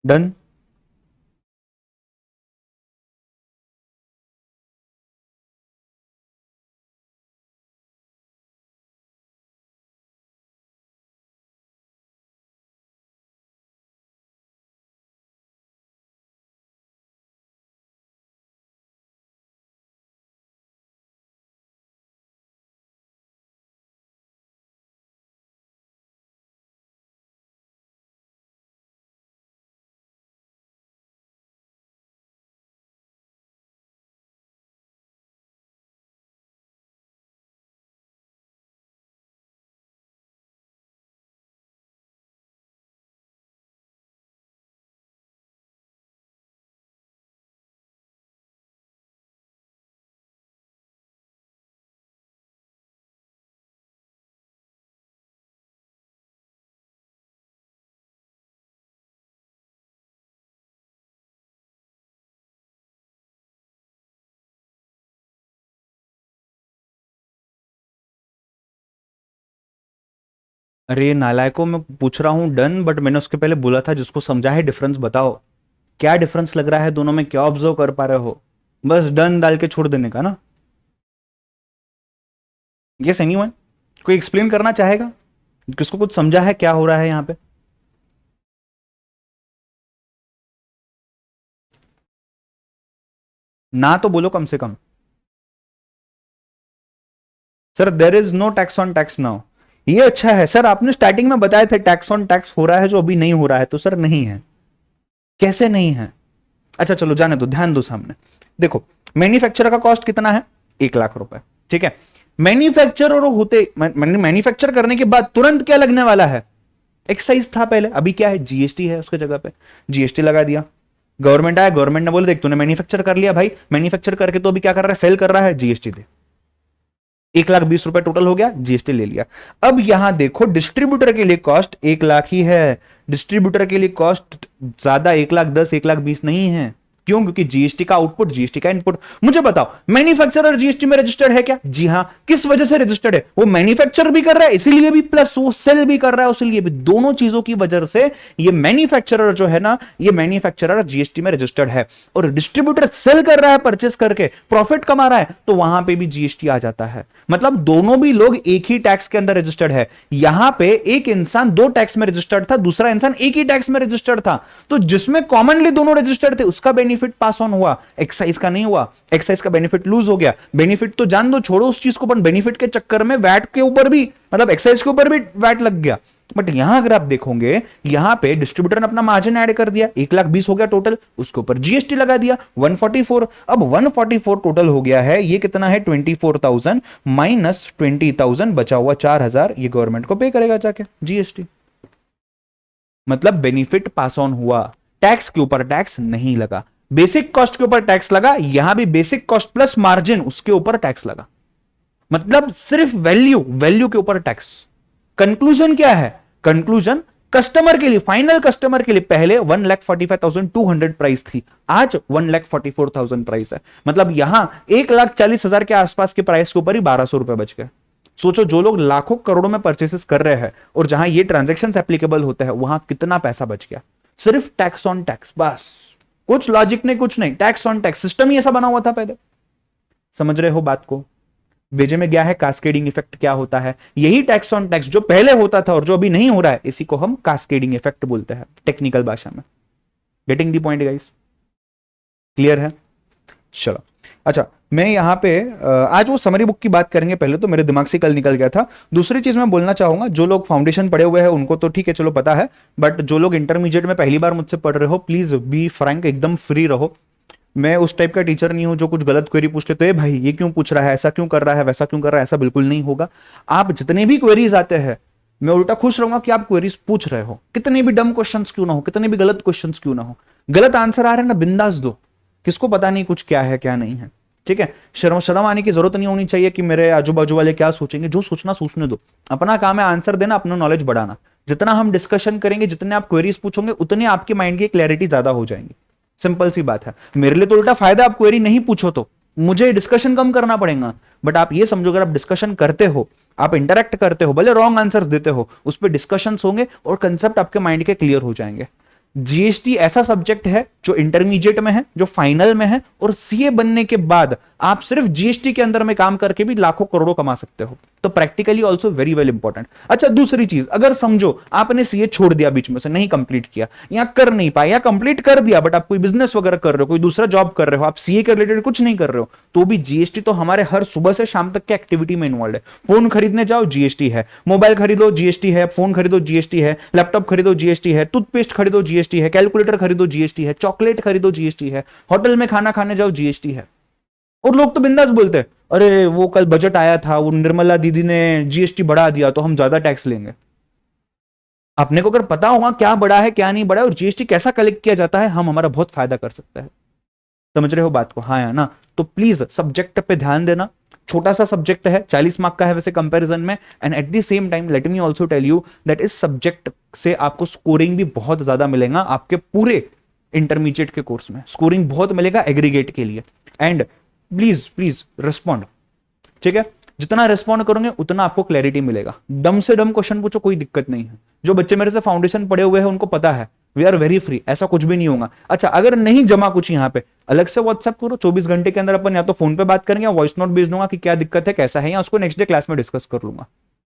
Done. अरे नालायकों, मैं पूछ रहा हूं डन, बट मैंने उसके पहले बोला था जिसको समझा है डिफरेंस बताओ, क्या डिफरेंस लग रहा है दोनों में, क्या ऑब्जर्व कर पा रहे हो? बस डन डाल के छोड़ देने का ना। यस एनीवन, कोई एक्सप्लेन करना चाहेगा? किसको कुछ समझा है क्या हो रहा है यहां पे? ना तो बोलो कम से कम। Sir there is no tax on tax now. ये अच्छा है सर, आपने स्टार्टिंग में बताए थे टैक्स ऑन टैक्स हो रहा है जो अभी नहीं हो रहा है, तो सर नहीं है। कैसे नहीं है? अच्छा चलो जाने दो, ध्यान दो सामने। देखो मैन्युफैक्चर का कॉस्ट कितना है? 1 लाख रुपए, ठीक है। मैन्युफैक्चर और होते मैन्युफैक्चर करने के बाद तुरंत क्या लगने वाला है? एक्साइज था पहले, अभी क्या है? जीएसटी है उसके जगह पे, जीएसटी लगा दिया। गवर्नमेंट आया, गवर्नमेंट ने बोले देख तूने मैन्युफैक्चर कर लिया भाई, मैन्युफैक्चर करके तो अभी क्या कर रहा है? सेल कर रहा है, जीएसटी दे। 1,20,000 टोटल हो गया, जीएसटी ले लिया। अब यहां देखो डिस्ट्रीब्यूटर के लिए कॉस्ट 1 लाख ही है। डिस्ट्रीब्यूटर के लिए कॉस्ट ज्यादा 1,10,000 1,20,000 नहीं है। क्यों? क्योंकि जीएसटी का आउटपुट, जीएसटी का इनपुट। मुझे बताओ मैन्युफैक्चरर जीएसटी में रजिस्टर्ड है क्या? जी हां। किस वजह से रजिस्टर्ड है? वो मैन्युफैक्चर भी कर रहा है इसीलिए भी, प्लस वो सेल भी कर रहा है इसलिए भी। दोनों चीजों की वजह से ये मैन्युफैक्चरर जो है ना, ये मैन्युफैक्चरर जीएसटी में रजिस्टर्ड है। और डिस्ट्रीब्यूटर सेल कर रहा है, परचेस करके प्रॉफिट कमा रहा है, तो वहां पे भी जीएसटी आ जाता है। मतलब दोनों भी लोग एक ही टैक्स के अंदर रजिस्टर्ड है। यहां पे एक इंसान 2 टैक्स में रजिस्टर्ड था, दूसरा इंसान एक ही टैक्स में रजिस्टर्ड था। तो जिसमें कॉमनली दोनों रजिस्टर्ड थे उसका बेनिफिट पास ऑन हुआ, एक्साइज का नहीं हुआ। एक्साइज का बेनिफिट लूज हो गया। बेनिफिट तो जान दो, छोड़ो उस चीज को, पर बेनिफिट के चक्कर में वैट के ऊपर भी, मतलब एक्साइज के ऊपर भी वैट लग गया। बट यहां अगर आप देखोगे, यहां पे डिस्ट्रीब्यूटर ने अपना मार्जिन ऐड कर दिया, 1,20,000 हो गया टोटल, उसके ऊपर जीएसटी लगा दिया 144। अब 144 टोटल हो गया है। ये कितना है? 24,000 माइनस 20,000, बचा हुआ 4,000, ये गवर्नमेंट को पे करेगा जाके जीएसटी। मतलब बेनिफिट पास ऑन हुआ, टैक्स के ऊपर टैक्स नहीं लगा। बेसिक कॉस्ट के ऊपर टैक्स लगा, यहां भी बेसिक कॉस्ट प्लस मार्जिन उसके ऊपर टैक्स लगा। मतलब सिर्फ वैल्यू, वैल्यू के ऊपर टैक्स। कंक्लूजन क्या है? कंक्लूजन कस्टमर के लिए, फाइनल कस्टमर के लिए पहले 1,45,200 प्राइस थी, आज 1,44,000 प्राइस है। मतलब यहां 1,40,000 के आसपास के प्राइस के ऊपर ही 1,200 रुपए बच गए। सोचो जो लोग लाखों करोड़ों में परचेसेस कर रहे हैं और जहां ये ट्रांजेक्शन एप्लीकेबल होते हैं, वहां कितना पैसा बच गया? सिर्फ टैक्स ऑन टैक्स, बस। कुछ लॉजिक नहीं, कुछ नहीं, टैक्स ऑन टैक्स। सिस्टम ही ऐसा बना हुआ था पहले। समझ रहे हो बात को? भेजे में गया है कास्केडिंग इफेक्ट क्या होता है। यही टैक्स ऑन टैक्स जो पहले होता था और जो अभी नहीं हो रहा है, इसी को हम कास्केडिंग इफेक्ट बोलते हैं टेक्निकल भाषा में। Getting the point guys? Clear है? चलो अच्छा, मैं यहां पे आज वो समरी बुक की बात करेंगे। पहले तो मेरे दिमाग से कल निकल गया था। दूसरी चीज मैं बोलना चाहूंगा, जो लोग फाउंडेशन पढ़े हुए हैं उनको तो ठीक है चलो पता है, बट जो लोग इंटरमीडिएट में पहली बार मुझसे पढ़ रहे हो, प्लीज बी फ्रैंक, एकदम फ्री रहो। मैं उस टाइप का टीचर नहीं हूं जो कुछ गलत क्वेरी पूछ लेते हैं, भाई ये क्यों पूछ रहा है, ऐसा क्यों कर रहा है, वैसा क्यों कर रहा है, ऐसा बिल्कुल नहीं होगा। आप जितने भी क्वेरीज आते हैं, मैं उल्टा खुश रहूंगा कि आप क्वेरीज पूछ रहे हो, कितने भी डम क्वेश्चंस क्यों ना हो, कितने भी गलत क्वेश्चंस क्यों ना हो। गलत आंसर आ रहे हैं ना, बिंदास दो, किसको पता नहीं कुछ क्या है क्या नहीं है, ठीक है। शर्म शर्म आने की जरूरत नहीं होनी चाहिए कि मेरे आजू बाजू वाले क्या सोचेंगे। जो सोचना सोचने दो, अपना काम है आंसर देना, अपना नॉलेज बढ़ाना। जितना हम डिस्कशन करेंगे, जितने आप क्वेरीज पूछोगे, उतने आपके माइंड की क्लैरिटी ज्यादा हो जाएंगी। सिंपल सी बात है। मेरे लिए तो उल्टा फायदा, आप क्वेरी नहीं पूछो तो मुझे डिस्कशन कम करना पड़ेगा। बट आप ये समझो, अगर आप डिस्कशन करते हो, आप इंटरेक्ट करते हो, भले रॉन्ग आंसर्स देते हो, उस पर डिस्कशन होंगे और कंसेप्ट आपके माइंड के क्लियर हो जाएंगे। जीएसटी ऐसा सब्जेक्ट है जो इंटरमीडिएट में है, जो फाइनल में है, और सीए बनने के बाद आप सिर्फ जीएसटी के अंदर में काम करके भी लाखों करोड़ों कमा सकते हो। तो practically also very well important. अच्छा दूसरी चीज, अगर समझो आपने सीए छोड़ दिया, बीच में से नहीं कंप्लीट किया, या कर नहीं पाए, या कंप्लीट कर दिया बट आप कोई बिजनेस वगैरह कर रहे हो, कोई दूसरा जॉब कर रहे हो, आप सीए के रिलेटेड कुछ नहीं कर रहे हो, तो भी जीएसटी तो हमारे हर सुबह से शाम तक के एक्टिविटी में इन्वॉल्व है। फोन खरीदने जाओ जीएसटी है, मोबाइल खरीदो जीएसटी है, फोन खरीदो जीएसटी है, लैपटॉप खरीदो जीएसटी है, टूथपेस्ट खरीदो जीएसटी है, कैलकुलेटर खरीदो जीएसटी है, चॉकलेट खरीदो जीएसटी है, होटल में खाना खाने जाओ जीएसटी है। और लोग तो बिंदास बोलते हैं, अरे वो कल बजट आया था, वो निर्मला दीदी ने जीएसटी बढ़ा दिया तो हम ज्यादा टैक्स लेंगे। अपने को अगर पता होगा क्या बढ़ा है क्या नहीं बढ़ा है और जीएसटी कैसा कलेक्ट किया जाता है, हम हमारा बहुत फायदा कर सकते हैं। समझ रहे हो बात को? हाँ या ना? तो प्लीज सब्जेक्ट पे ध्यान देना। छोटा सा सब्जेक्ट है, 40 मार्क का है वैसे कंपैरिजन में, and at the same time let me also tell you that इस सब्जेक्ट से आपको स्कोरिंग भी बहुत ज्यादा मिलेगा। आपके पूरे इंटरमीडिएट के कोर्स में स्कोरिंग बहुत मिलेगा एग्रीगेट के लिए। एंड प्लीज प्लीज रिस्पॉन्ड, ठीक है। जितना रिस्पॉन्ड करोगे उतना आपको क्लैरिटी मिलेगा। डम से डम क्वेश्चन पूछो, कोई दिक्कत नहीं है। जो बच्चे मेरे से फाउंडेशन पढ़े हुए हैं उनको पता है, वी आर वेरी फ्री, ऐसा कुछ भी नहीं होगा। अच्छा, अगर नहीं जमा कुछ यहाँ पे, अलग से व्हाट्सएप करो, 24 घंटे के अंदर अपन या तो फोन पे बात करेंगे या वॉइस नोट भेज दूंगा कि क्या दिक्कत है कैसा है, या उसको नेक्स्ट डे क्लास में डिस्कस कर लूंगा।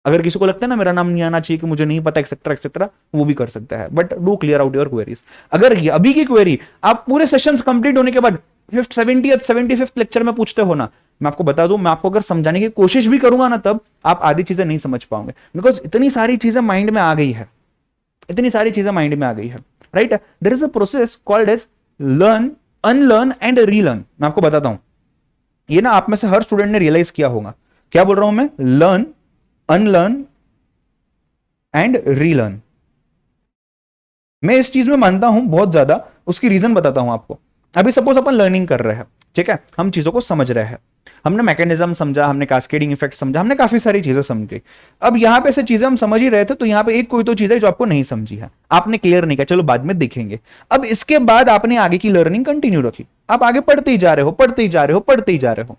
अगर किसी को लगता है ना मेरा नाम नहीं आना चाहिए कि मुझे नहीं पता एक्सेट्रा एक्सेट्रा, वो भी कर सकता है, but do clear out your queries. अगर अभी की क्वेरी आप पूरे सेशंस कंप्लीट होने के बाद 75th लेक्चर में पूछते हो ना, मैं आपको बता दूं, मैं आपको अगर समझाने की कोशिश भी करूंगा ना, तब आप आधी चीजें नहीं समझ पाओगे, बिकॉज इतनी सारी चीजें माइंड में आ गई है, इतनी सारी चीजें माइंड में आ गई है, right. There is a process called as learn, unlearn and relearn. मैं आपको बताता हूं, ये ना आप में से हर स्टूडेंट ने रियलाइज किया होगा। क्या बोल रहा हूं मैं? Learn, unlearn and relearn. मैं इस चीज में मानता हूं बहुत ज्यादा, उसकी रीजन बताता हूं आपको। अभी सपोज अपन लर्निंग कर रहे हैं, ठीक है, हम चीजों को समझ रहे हैं, हमने मैकेनिज्म समझा, हमने कास्केडिंग इफेक्ट समझा, हमने काफी सारी चीजें समझी। अब यहां पे से चीजें हम समझ ही रहे थे, तो यहां पे एक कोई तो चीज है जो आपको नहीं समझी है, आपने क्लियर नहीं किया, चलो बाद में देखेंगे। अब इसके बाद आपने आगे की लर्निंग कंटिन्यू रखी, आप आगे पढ़ते ही जा रहे हो, पढ़ते ही जा रहे हो, पढ़ते ही जा रहे हो।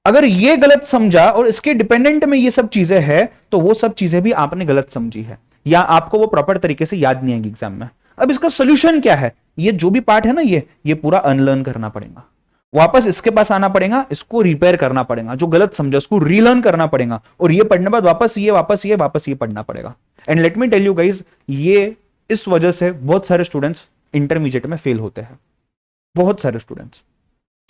अगर ये गलत समझा और इसके डिपेंडेंट में ये सब चीजें हैं, तो वो सब चीजें भी आपने गलत समझी है, या आपको वो प्रॉपर तरीके से याद नहीं आएगी एग्जाम में। अब इसका सोल्यूशन क्या है? ये जो भी पार्ट है ना, ये पूरा अनलर्न करना पड़ेगा, वापस इसके पास आना पड़ेगा, इसको रिपेयर करना पड़ेगा, जो गलत समझा उसको रीलर्न करना पड़ेगा, और ये पढ़ने बाद वापस ये पढ़ना पड़ेगा। And let me tell you guys, ये इस वजह से बहुत सारे स्टूडेंट्स इंटरमीडिएट में फेल होते हैं, बहुत सारे स्टूडेंट्स,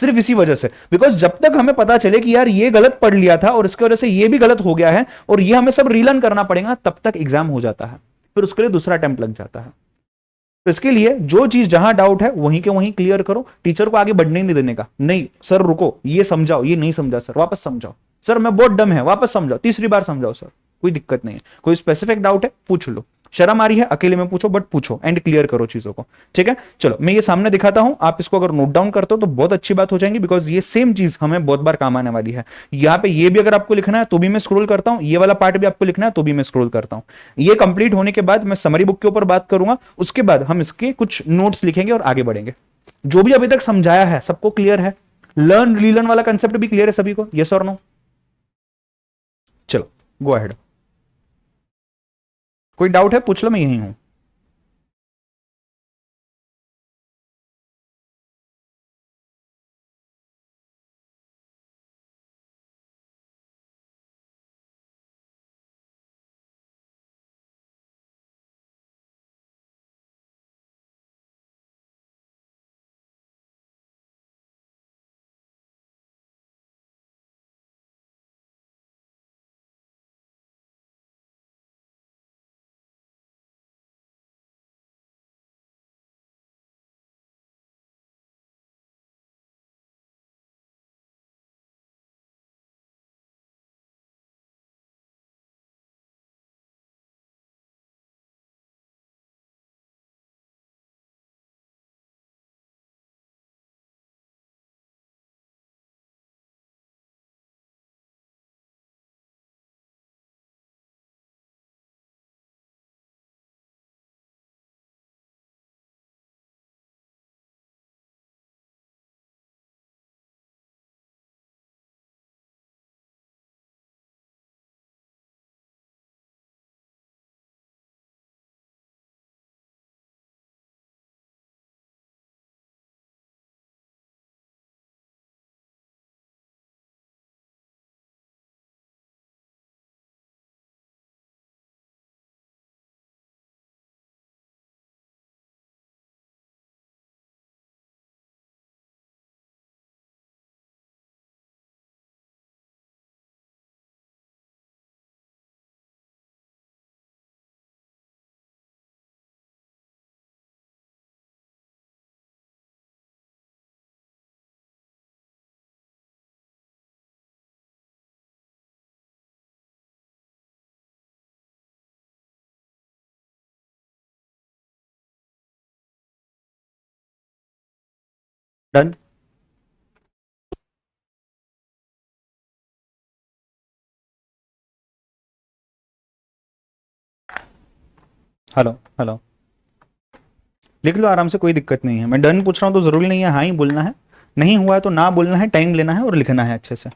सिर्फ इसी वजह से। बिकॉज जब तक हमें पता चले कि यार ये गलत पढ़ लिया था और इसकी वजह से ये भी गलत हो गया है और ये हमें सब रीलर्न करना पड़ेगा, तब तक एग्जाम हो जाता है, फिर उसके लिए दूसरा अटेम्प्ट लग जाता है। तो इसके लिए जो चीज जहां डाउट है वहीं के वहीं क्लियर करो, टीचर को आगे बढ़ने नहीं देने का। नहीं सर रुको, ये समझाओ, ये नहीं समझा सर, वापस समझाओ, सर मैं बहुत डम है, वापस समझाओ, तीसरी बार समझाओ सर, कोई दिक्कत नहीं है। कोई स्पेसिफिक डाउट है पूछ लो, शर्म आ रही है अकेले में पूछो, बट पूछो एंड क्लियर करो चीजों को, ठीक है। चलो मैं ये सामने दिखाता हूं, आप इसको अगर नोट डाउन करते हो तो बहुत अच्छी बात हो जाएगी, बिकॉज ये सेम चीज हमें बहुत बार काम आने वाली है। यहाँ पे ये भी अगर आपको लिखना है तो भी मैं स्क्रॉल करता हूं, ये वाला पार्ट भी आपको लिखना है तो भी मैं स्क्रॉल करता हूं। ये कंप्लीट होने के बाद मैं समरी बुक के ऊपर बात करूंगा, उसके बाद हम इसके कुछ नोट्स लिखेंगे और आगे बढ़ेंगे। जो भी अभी तक समझाया है सबको क्लियर है? लर्न रीलर्न वाला कंसेप्ट भी क्लियर है सभी को? यस और नो? चलो गो अहेड। कोई डाउट है पूछ लो, मैं यही हूं। डन। हेलो हेलो, लिख लो आराम से, कोई दिक्कत नहीं है। मैं डन पूछ रहा हूं तो जरूरी नहीं है हाँ ही बोलना है, नहीं हुआ है तो ना बोलना है, टाइम लेना है और लिखना है अच्छे से।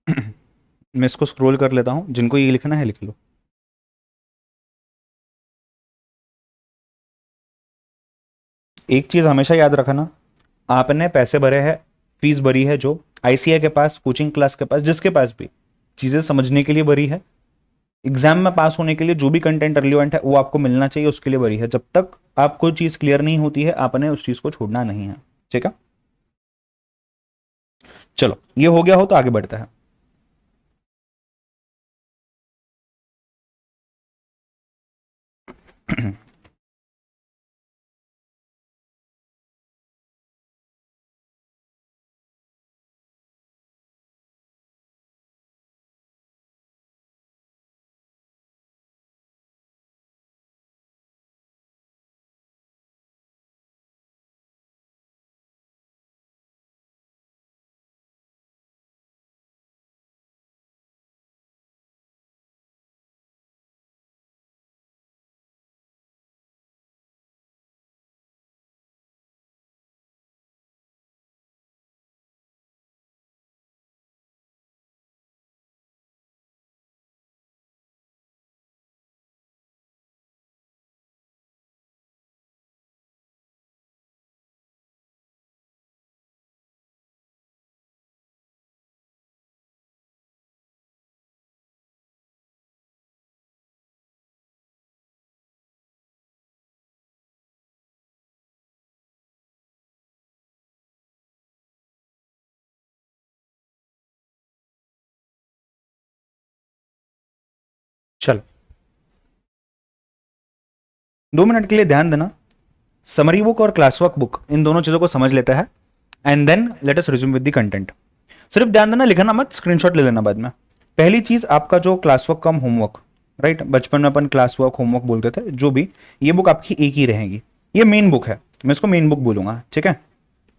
मैं इसको स्क्रॉल कर लेता हूं, जिनको ये लिखना है लिख लो। एक चीज हमेशा याद रखना, आपने पैसे भरे हैं, फीस भरी है, जो आईसीआई के पास, कोचिंग क्लास के पास, जिसके पास भी, चीजें समझने के लिए भरी है, एग्जाम में पास होने के लिए जो भी कंटेंट रिलेवेंट है वो आपको मिलना चाहिए, उसके लिए भरी है। जब तक आपको चीज क्लियर नहीं होती है, आपने उस चीज को छोड़ना नहीं है। ठीक है, चलो ये हो गया हो तो आगे बढ़ते हैं। चल 2 मिनट के लिए ध्यान देना, समरी बुक और क्लास वर्क बुक, इन दोनों चीजों को समझ लेता है, and then let us resume with the content. सिर्फ ध्यान देना, लिखना मत, स्क्रीनशॉट ले लेना बाद में। पहली चीज, आपका जो क्लास वर्क कम होमवर्क, राइट, बचपन में अपन क्लास वर्क होमवर्क बोलते थे, जो भी, ये बुक आपकी एक ही रहेगी। ये मेन बुक है, मैं इसको मेन बुक बोलूंगा। ठीक है,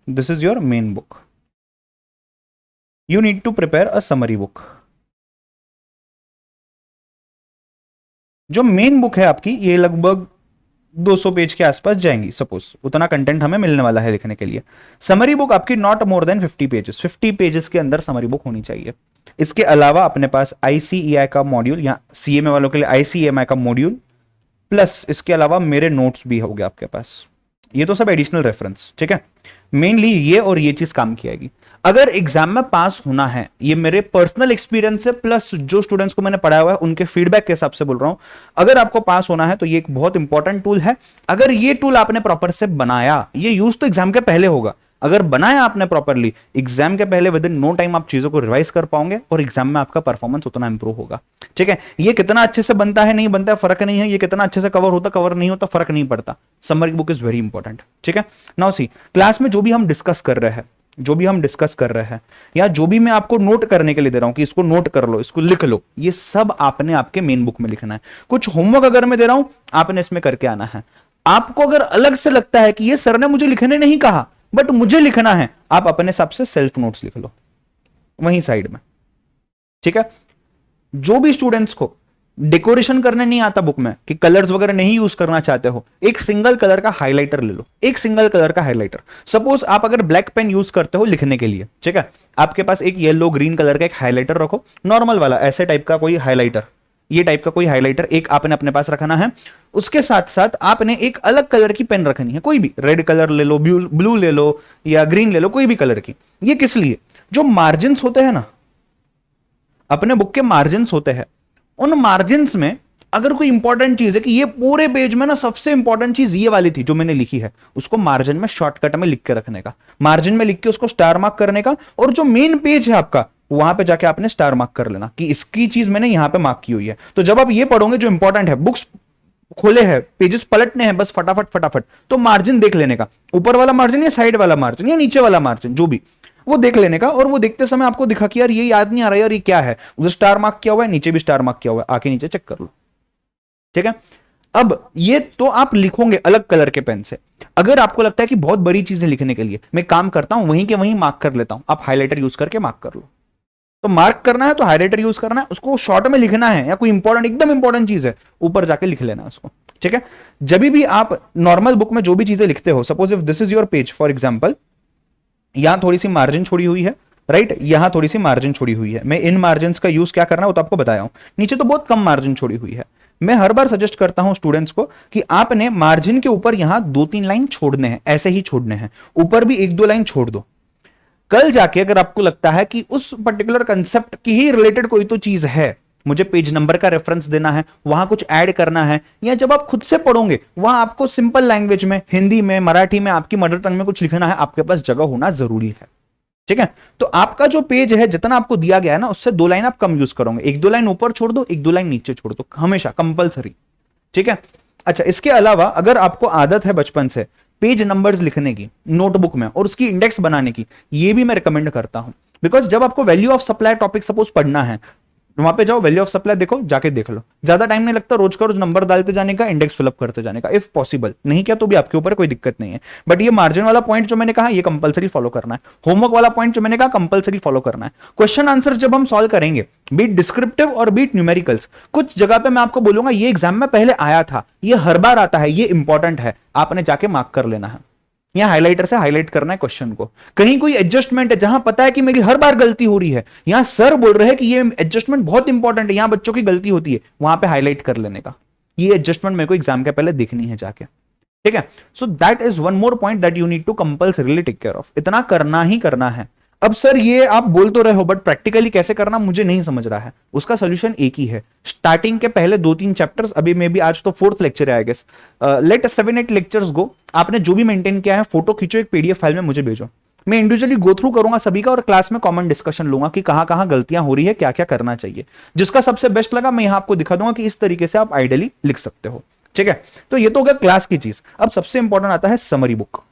this is your main book. You need to prepare a summary book. जो मेन बुक है आपकी, ये लगभग 200 पेज के आसपास जाएंगी, सपोज उतना कंटेंट हमें मिलने वाला है लिखने के लिए। समरी बुक आपकी not more than 50 pages, 50 pages के अंदर समरी बुक होनी चाहिए। इसके अलावा अपने पास आईसीईआई का मॉड्यूल, या सीएमए वालों के लिए आईसीएमआई का मॉड्यूल, प्लस इसके अलावा मेरे नोट्स भी होंगे आपके पास। ये तो सब एडिशनल रेफरेंस। ठीक है, मेनली ये और ये चीज काम की आएगी। अगर एग्जाम में पास होना है, ये मेरे पर्सनल एक्सपीरियंस है, प्लस जो स्टूडेंट्स को मैंने पढ़ाया हुआ है उनके फीडबैक के हिसाब से बोल रहा हूं, अगर आपको पास होना है तो ये एक बहुत इंपॉर्टेंट टूल है। अगर ये टूल आपने प्रॉपर से बनाया, ये यूज तो एग्जाम के पहले होगा, अगर बनाया आपने प्रॉपरली, एग्जाम के पहले विद इन नो टाइम आप चीजों को रिवाइज कर पाओगे और एग्जाम में आपका परफॉर्मेंस उतना इंप्रूव होगा। ठीक है, ये कितना अच्छे से बनता है नहीं बनता है फर्क नहीं है, ये कितना अच्छे से कवर होता कवर नहीं होता फर्क नहीं पड़ता। Summary book is very important. ठीक है, नाउ सी, क्लास में जो भी हम डिस्कस कर रहे हैं, या जो भी मैं आपको नोट करने के लिए दे रहा हूं कि इसको नोट कर लो, इसको लिख लो, ये सब आपने आपके मेन बुक में लिखना है। कुछ होमवर्क अगर मैं दे रहा हूं, आपने इसमें करके आना है। आपको अगर अलग से लगता है कि ये सर ने मुझे लिखने नहीं कहा बट मुझे लिखना है, आप अपने हिसाब से सेल्फ नोट्स लिख लो वहीं साइड में। ठीक है, जो भी स्टूडेंट्स को डेकोरेशन करने नहीं आता बुक में, कि कलर्स वगैरह नहीं यूज करना चाहते हो, एक सिंगल कलर का हाइलाइटर ले लो, एक सिंगल कलर का हाइलाइटर। सपोज आप अगर ब्लैक पेन यूज करते हो लिखने के लिए, ठीक है, आपके पास एक येलो ग्रीन कलर का एक हाइलाइटर रखो, नॉर्मल वाला, ऐसे टाइप का कोई हाइलाइटर, ये टाइप का कोई हाइलाइटर एक आपने अपने पास रखना है। उसके साथ साथ आपने एक अलग कलर की पेन रखनी है, कोई भी, रेड कलर ले लो, ब्लू ले लो, या ग्रीन ले लो, कोई भी कलर की। ये किस लिए, जो मार्जिन होते हैं ना, अपने बुक के मार्जिन होते हैं, उन मार्जिन में अगर कोई इंपॉर्टेंट चीज है कि ये पूरे पेज में ना सबसे इंपॉर्टेंट चीज ये वाली थी जो मैंने लिखी है, उसको मार्जिन में शॉर्टकट में लिख के रखने का, मार्जिन में लिख के उसको स्टार मार्क करने का, और जो मेन पेज है आपका वहां पे जाके आपने स्टार मार्क कर लेना कि इसकी चीज मैंने यहां पे मार्क की हुई है। तो जब आप ये पढ़ोगे जो इंपॉर्टेंट है, बुक्स खोले हैं, पेजेस पलटने हैं, बस फटाफट फटाफट, तो मार्जिन देख लेने का, ऊपर वाला मार्जिन या साइड वाला मार्जिन या नीचे वाला मार्जिन, जो भी, वो देख लेने का। और वो देखते समय आपको दिखा कि यार ये याद नहीं आ रहा यार ये क्या है, उधर स्टार मार्क किया हुआ है, नीचे भी स्टार मार्क किया हुआ है, आके नीचे चेक कर लो। ठीक है, अब ये तो आप लिखोगे अलग कलर के पेन से। अगर आपको लगता है कि बहुत बड़ी चीजें लिखने के लिए मैं काम करता हूं, वहीं के वहीं मार्क कर लेता हूं, आप हाइलाइटर यूज करके मार्क कर लो। तो मार्क करना है तो हाइलाइटर यूज करना है, उसको शॉर्ट में लिखना है, या कोई इंपॉर्टेंट एकदम इंपॉर्टेंट चीज है ऊपर जाके लिख लेना उसको। ठीक है, जब भी आप नॉर्मल बुक में जो भी चीजें लिखते हो, suppose if this is your page for example, यहां थोड़ी सी मार्जिन छोड़ी हुई है, राइट, यहां थोड़ी सी मार्जिन छोड़ी हुई है, मैं इन मार्जिन का यूज क्या करना है वो तो आपको बताया हूं, नीचे तो बहुत कम मार्जिन छोड़ी हुई है। मैं हर बार सजेस्ट करता हूं स्टूडेंट्स को कि आपने मार्जिन के ऊपर यहां 2-3 लाइन छोड़ने हैं, ऐसे ही छोड़ने हैं, ऊपर भी 1-2 लाइन छोड़ दो। कल जाके अगर आपको लगता है कि उस पर्टिकुलर कंसेप्ट की ही रिलेटेड कोई तो चीज है, मुझे पेज नंबर का रेफरेंस देना है, वहां कुछ ऐड करना है, या जब आप खुद से पढ़ोगे वहां आपको सिंपल लैंग्वेज में, हिंदी में, मराठी में, आपकी मदर टंग में कुछ लिखना है, आपके पास जगह होना जरूरी है। ठीक है, तो आपका जो पेज है जितना आपको दिया गया है ना, उससे 2 लाइन आप कम यूज करोगे, 1-2 लाइन ऊपर छोड़ दो, 1-2 लाइन नीचे छोड़ दो, हमेशा कंपलसरी। ठीक है, अच्छा, इसके अलावा अगर आपको आदत है बचपन से पेज नंबर्स लिखने की नोटबुक में और उसकी इंडेक्स बनाने की, ये भी मैं रिकमेंड करता हूं, बिकॉज जब आपको value of supply topic suppose पढ़ना है, वहां पे जाओ, वैल्यू ऑफ सप्लाई देखो, जाके देख लो, ज्यादा टाइम नहीं लगता, रोज का रोज नंबर डालते जाने का, इंडेक्स फिलअप करते जाने का, इफ पॉसिबल, नहीं किया तो भी आपके ऊपर कोई दिक्कत नहीं है। बट ये मार्जिन वाला पॉइंट जो मैंने कहा, ये कंपलसरी फॉलो करना है। होमवर्क वाला पॉइंट जो मैंने कहा, कंपलसरी फॉलो करना है। क्वेश्चन आंसर जब हम सॉल्व करेंगे, बीट डिस्क्रिप्टिव और बीट न्यूमेरिकल्स, कुछ जगह पे मैं आपको बोलूंगा ये एग्जाम में पहले आया था, ये हर बार आता है, ये इंपॉर्टेंट है, आपने जाके मार्क कर लेना है, यहां हाइलाइटर से हाईलाइट करना है क्वेश्चन को। कहीं कोई एडजस्टमेंट है जहां पता है कि मेरी हर बार गलती हो रही है, यहां सर बोल रहे हैं कि ये एडजस्टमेंट बहुत इंपॉर्टेंट है, यहां बच्चों की गलती होती है, वहां पे हाईलाइट कर लेने का, ये एडजस्टमेंट मेरे को एग्जाम के पहले देखनी है जाके। ठीक है, so that is one more point that you need to compulsorily take care of, इतना करना ही करना है। अब सर ये आप बोल तो रहे हो, बट प्रैक्टिकली कैसे करना मुझे नहीं समझ रहा है, उसका सोल्यूशन एक ही है, स्टार्टिंग के पहले 2-3 चैप्टर्स, अभी मे बी आज तो 4th लेक्चर है आई गेस, लेट 7-8 लेक्चर्स गो, आपने जो भी मेंटेन किया है फोटो खींचो, एक पीडीएफ फाइल में मुझे भेजो, मैं इंडिविजुअली गो थ्रू करूंगा सभी का, और क्लास में कॉमन डिस्कशन लूंगा कि कहां कहां गलतियां हो रही है, क्या क्या करना चाहिए, जिसका सबसे बेस्ट लगा मैं यहां आपको दिखा दूंगा कि इस तरीके से आप आइडियली लिख सकते हो। ठीक है, तो ये तो हो गया क्लास की चीज। अब सबसे इंपॉर्टेंट आता है समरी बुक।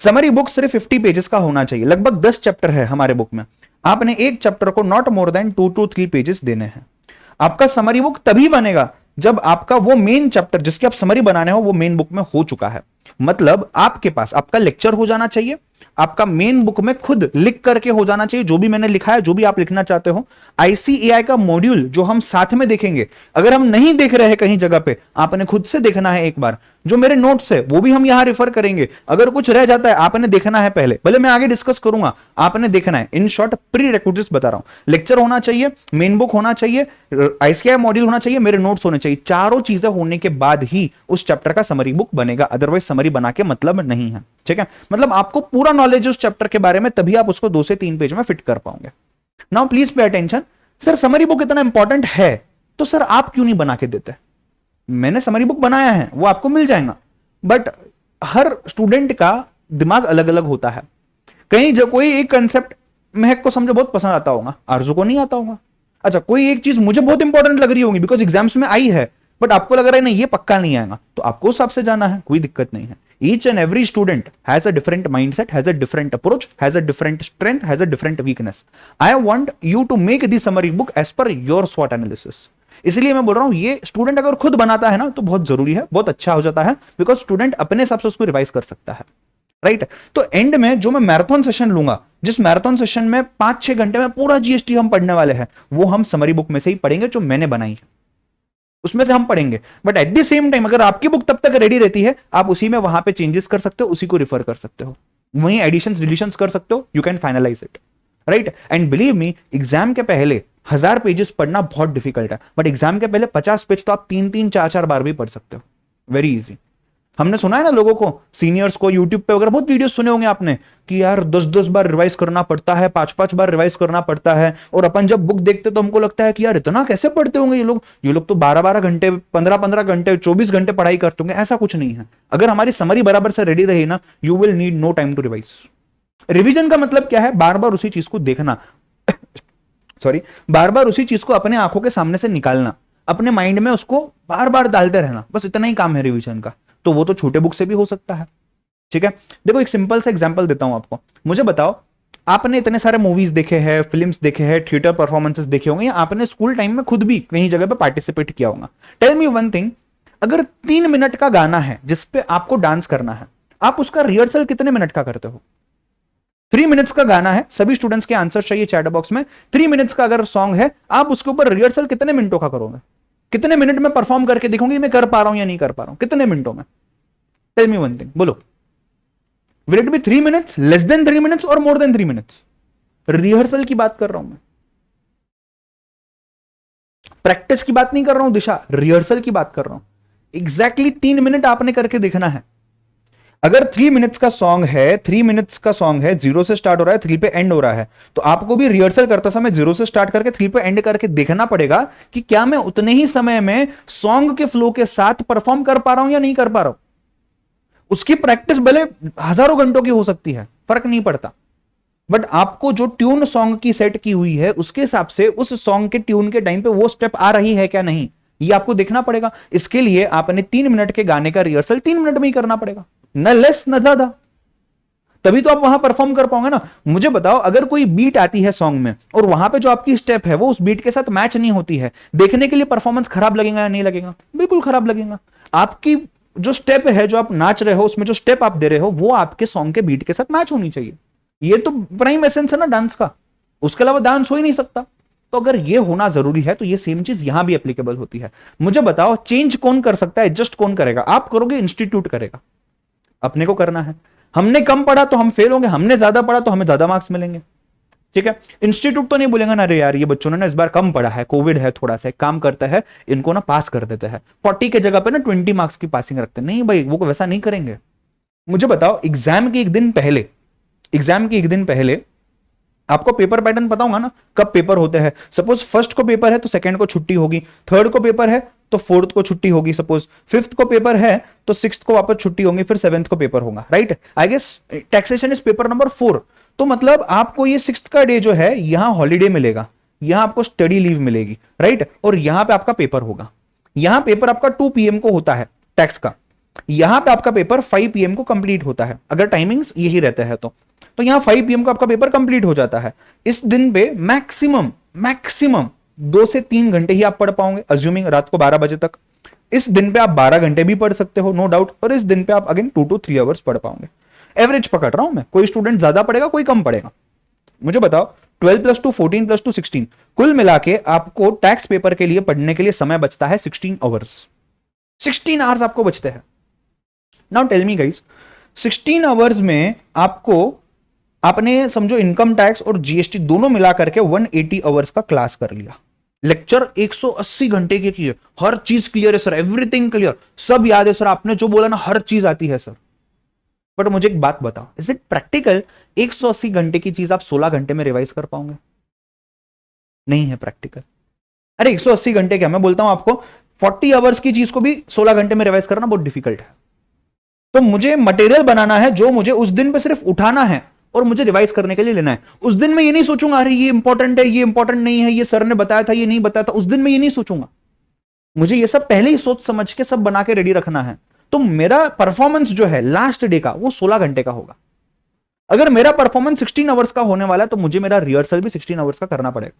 समरी बुक सिर्फ 50 पेजेस का होना चाहिए, लगभग 10 चैप्टर है हमारे बुक में, आपने एक चैप्टर को not more than 2 to 3 pages देने हैं। आपका समरी बुक तभी बनेगा जब आपका वो मेन चैप्टर जिसकी आप समरी बनाने हो वो मेन बुक में हो चुका है, मतलब आपके पास आपका लेक्चर हो जाना चाहिए, आपका मेन बुक में खुद लिख करके हो जाना चाहिए, जो भी मैंने लिखा है, जो भी आप लिखना चाहते हो। आईसीएआई का मॉड्यूल जो हम साथ में देखेंगे, अगर हम नहीं देख रहे हैं कहीं जगह पे, आपने खुद से देखना है एक बार, जो मेरे नोट्स है वो भी हम यहां रेफर करेंगे, अगर कुछ रह जाता है आपने देखना है पहले, भले मैं आगे डिस्कस करूंगा, आपने देखना है। इन शॉर्ट प्री रिक्विजिट्स बता रहा हूं, लेक्चर होना चाहिए, मेन बुक होना चाहिए, आईसीएआई मॉड्यूल होना चाहिए, मेरे नोट्स होने चाहिए, चारों चीजें होने के बाद ही उस चैप्टर का समरी बुक बनेगा, अदरवाइज समरी बना के मतलब नहीं है। ठीक है, मतलब आपको पूरा नॉलेज उस चैप्टर के बारे में, तभी आप उसको 2 से 3 पेज में फिट कर पाओगे। Now please pay attention, sir summary book इतना इंपॉर्टेंट है तो सर आप क्यों नहीं बना के देते? मैंने समरी बुक बनाया है, वो आपको मिल जाएगा, बट हर स्टूडेंट का दिमाग अलग अलग होता है। कहीं जो कोई एक कंसेप्ट महक को समझो बहुत पसंद आता होगा, आरजू को नहीं आता होगा। अच्छा, कोई एक चीज मुझे बहुत इंपॉर्टेंट लग रही होगी बिकॉज एग्जाम्स में आई है, बट आपको लग रहा है नहीं ये पक्का नहीं आएगा, तो आपको उस हिसाब से जाना है, कोई दिक्कत नहीं है। Each and every student has a different mindset, has a different approach, has a different strength, has a different weakness. I want you to make the summary book as per your स्वॉट एनालिसिस। इसलिए मैं बोल रहा हूं ये स्टूडेंट अगर खुद बनाता है ना तो बहुत जरूरी है, बहुत अच्छा हो जाता है, बिकॉज स्टूडेंट अपने हिसाब से उसको रिवाइज कर सकता है। राइट, तो एंड में जो मैं मैराथन सेशन लूंगा, जिस मैराथन सेशन में 5-6 घंटे में पूरा जीएसटी हम पढ़ने वाले हैं, वो हम समरी बुक में से ही पढ़ेंगे जो मैंने बनाई है, उसमें से हम पढ़ेंगे। But at the same time अगर आपकी बुक तब तक रेडी रहती है, आप उसी में वहां पे चेंजेस कर सकते हो, उसी को रिफर कर सकते हो, वहीं एडिशंस डिलीशंस कर सकते हो, you can finalise it. Right, and believe me, exam के पहले 1000 पेजेस पढ़ना बहुत डिफिकल्ट है, बट एग्जाम के पहले 50 पेज तो आप 3-3, 4-4 बार भी पढ़ सकते हो, वेरी इजी। हमने सुना है ना लोगों को, सीनियर्स को, यूट्यूब पे वगैरह बहुत वीडियो सुने होंगे आपने कि यार 10-10 बार रिवाइज करना पड़ता है, 5-5 बार रिवाइज करना पड़ता है, और अपन जब बुक देखते तो हमको लगता है कि यार इतना कैसे पढ़ते होंगे ये लोग तो 12-12 घंटे, 15-15 घंटे, 24 घंटे पढ़ाई करते होंगे। ऐसा कुछ नहीं है, अगर हमारी समरी बराबर से रेडी रही ना, you will need no time to revise. Revision का मतलब क्या है? बार बार उसी चीज को देखना सॉरी, बार बार उसी चीज को अपने आंखों के सामने से निकालना, अपने माइंड में उसको बार बार डालते रहना, बस इतना ही काम है रिवीजन का। तो वो तो छोटे बुक से भी हो सकता है। ठीक है, देखो एक सिंपल सा एग्जांपल देता हूं आपको। मुझे बताओ, आपने इतने सारे मूवीज देखे हैं, फिल्म्स देखे हैं, थिएटर परफॉर्मेंसेस देखे होंगे, या आपने स्कूल टाइम में खुद भी कहीं जगह पे पार्टिसिपेट किया होगा। टेल मी वन थिंग, अगर 3 मिनट का गाना है जिसपे आपको डांस करना है, आप उसका रिहर्सल कितने मिनट का करते हो? 3 मिनट्स का गाना है, सभी स्टूडेंट्स के आंसर चाहिए चैट बॉक्स में। 3 मिनट्स का अगर सॉन्ग है, आप उसके ऊपर रिहर्सल कितने मिनटों का करोगे? कितने मिनट में परफॉर्म करके देखोगे मैं कर पा रहा हूं या नहीं कर पा रहा हूं, कितने मिनटों में? टेल मी वन थिंग, बोलो, will it be 3 minutes, less than 3 minutes और मोर देन 3 मिनट्स? रिहर्सल की बात कर रहा हूं मैं, प्रैक्टिस की बात नहीं कर रहा हूं दिशा, रिहर्सल की बात कर रहा हूं। एग्जैक्टली 3 मिनट आपने करके देखना है। अगर 3 मिनट्स का सॉन्ग है, 3 मिनट्स का सॉन्ग है, 0 से स्टार्ट हो रहा है, 3 पे एंड हो रहा है, तो आपको भी रिहर्सल करते समय 0 से स्टार्ट करके 3 पे एंड करके देखना पड़ेगा कि क्या मैं उतने ही समय में सॉन्ग के फ्लो के साथ परफॉर्म कर पा रहा हूं या नहीं कर पा रहा हूं। उसकी प्रैक्टिस भले हजारों घंटों की हो सकती है, फर्क नहीं पड़ता, बट आपको जो ट्यून सॉन्ग की सेट की हुई है उसके हिसाब से उस सॉन्ग के ट्यून के टाइम पे वो स्टेप आ रही है क्या नहीं, ये आपको देखना पड़ेगा। इसके लिए आपने 3 मिनट के गाने का रिहर्सल 3 मिनट में ही करना पड़ेगा, न लेस न ज्यादा, तभी तो आप वहां परफॉर्म कर पाओगे ना। मुझे बताओ, अगर कोई बीट आती है सॉन्ग में और वहां पे जो आपकी स्टेप है वो उस बीट के साथ मैच नहीं होती है, देखने के लिए परफॉर्मेंस खराब लगेगा या नहीं लगेगा? बिल्कुल खराब लगेगा। आपकी जो स्टेप है, जो आप नाच रहे हो, उसमें जो स्टेप आप दे रहे हो वो आपके सॉन्ग के बीट के साथ मैच होनी चाहिए। ये तो प्राइम एसेंस है ना डांस का, उसके अलावा डांस हो ही नहीं सकता। तो अगर ये होना जरूरी है तो ये सेम चीज यहां भी एप्लीकेबल होती है। मुझे बताओ, चेंज कौन कर सकता है, एडजस्ट कौन करेगा? आप करोगे, इंस्टीट्यूट करेगा, अपने को करना है। हमने कम पढ़ा तो हम फेल होंगे, हमने ज्यादा पढ़ा तो हमें ज्यादा मार्क्स मिलेंगे, ठीक है। इंस्टीट्यूट तो नहीं बोलेगा ना, अरे यार ये बच्चों ने ना इस बार कम पढ़ा है, कोविड है, थोड़ा सा काम करता है, इनको ना पास कर देते हैं, 40 के जगह पे ना 20 मार्क्स की पासिंग रखते हैं। नहीं भाई, वो वैसा नहीं करेंगे। मुझे बताओ, एग्जाम के एक दिन पहले आपको पेपर पैटर्न पता होगा ना, कब पेपर होते हैं। सपोज फर्स्ट को पेपर है तो सेकंड को छुट्टी होगी, थर्ड को पेपर है तो फोर्थ को छुट्टी होगी, सपोज फिफ्थ को पेपर है तो सिक्स्थ को वापस छुट्टी होगी, फिर सेवेंथ को पेपर होगा, right. I guess taxation is paper number 4। तो मतलब आपको ये सिक्स्थ का डे जो है यहां हॉलीडे मिलेगा, यहां आपको स्टडी लीव मिलेगी, राइट। और यहां पे आपका पेपर होगा। यहां पेपर आपका 2 PM को होता है टैक्स का, यहां पे आपका पेपर 5 PM को कंप्लीट होता है, अगर टाइमिंग्स यही रहते हैं तो यहां 5 PM को आपका पेपर कंप्लीट हो जाता है। इस दिन पे मैक्सिमम 2 से 3 घंटे ही आप पढ़ पाओगे, अज्यूमिंग रात को 12 बजे तक। इस दिन पे आप 12 घंटे भी पढ़ सकते हो, नो डाउट, और इस दिन पे आप अगेन 2 to 3 आवर्स पढ़ पाओगे। एवरेज पकड़ रहा हूं मैं, कोई स्टूडेंट ज्यादा पढ़ेगा, कोई कम पढ़ेगा। मुझे बताओ, 12+2 14+2 16, कुल मिला के आपको टैक्स पेपर के लिए पढ़ने के लिए समय बचता है 16 आवर्स। 16 आवर्स आपको बचते हैं। Now tell me guys, 16 hours में आपने समझो इनकम टैक्स और जीएसटी दोनों मिलाकर के 180 आवर्स का क्लास कर लिया। लेक्चर 180 घंटे के किए, हर चीज क्लियर है सर, एवरीथिंग क्लियर, सब याद है सर, आपने जो बोला ना हर चीज आती है सर। बट मुझे एक बात बताओ, इज इट प्रैक्टिकल 180 घंटे की चीज आप 16 घंटे में रिवाइज कर पाओगे? नहीं है प्रैक्टिकल। अरे 180 घंटे क्या, मैं बोलता हूं आपको 40 आवर्स की चीज को भी 16 घंटे में रिवाइज करना बहुत डिफिकल्ट है। तो मुझे मटेरियल बनाना है जो मुझे उस दिन पे सिर्फ उठाना है और मुझे रिवाइज करने के लिए लेना है। उस दिन मैं ये नहीं सोचूंगा अरे ये इंपॉर्टेंट है, ये इंपॉर्टेंट नहीं है, ये सर ने बताया था, ये नहीं बताया था, उस दिन मैं ये नहीं सोचूंगा। मुझे ये सब पहले ही सोच समझ के सब बना के रेडी रखना है। तो मेरा परफॉर्मेंस जो है लास्ट डे का वो 16 घंटे का होगा। अगर मेरा परफॉर्मेंस 16 आवर्स का होने वाला है तो मुझे मेरा रिहर्सल भी 16 आवर्स का करना पड़ेगा।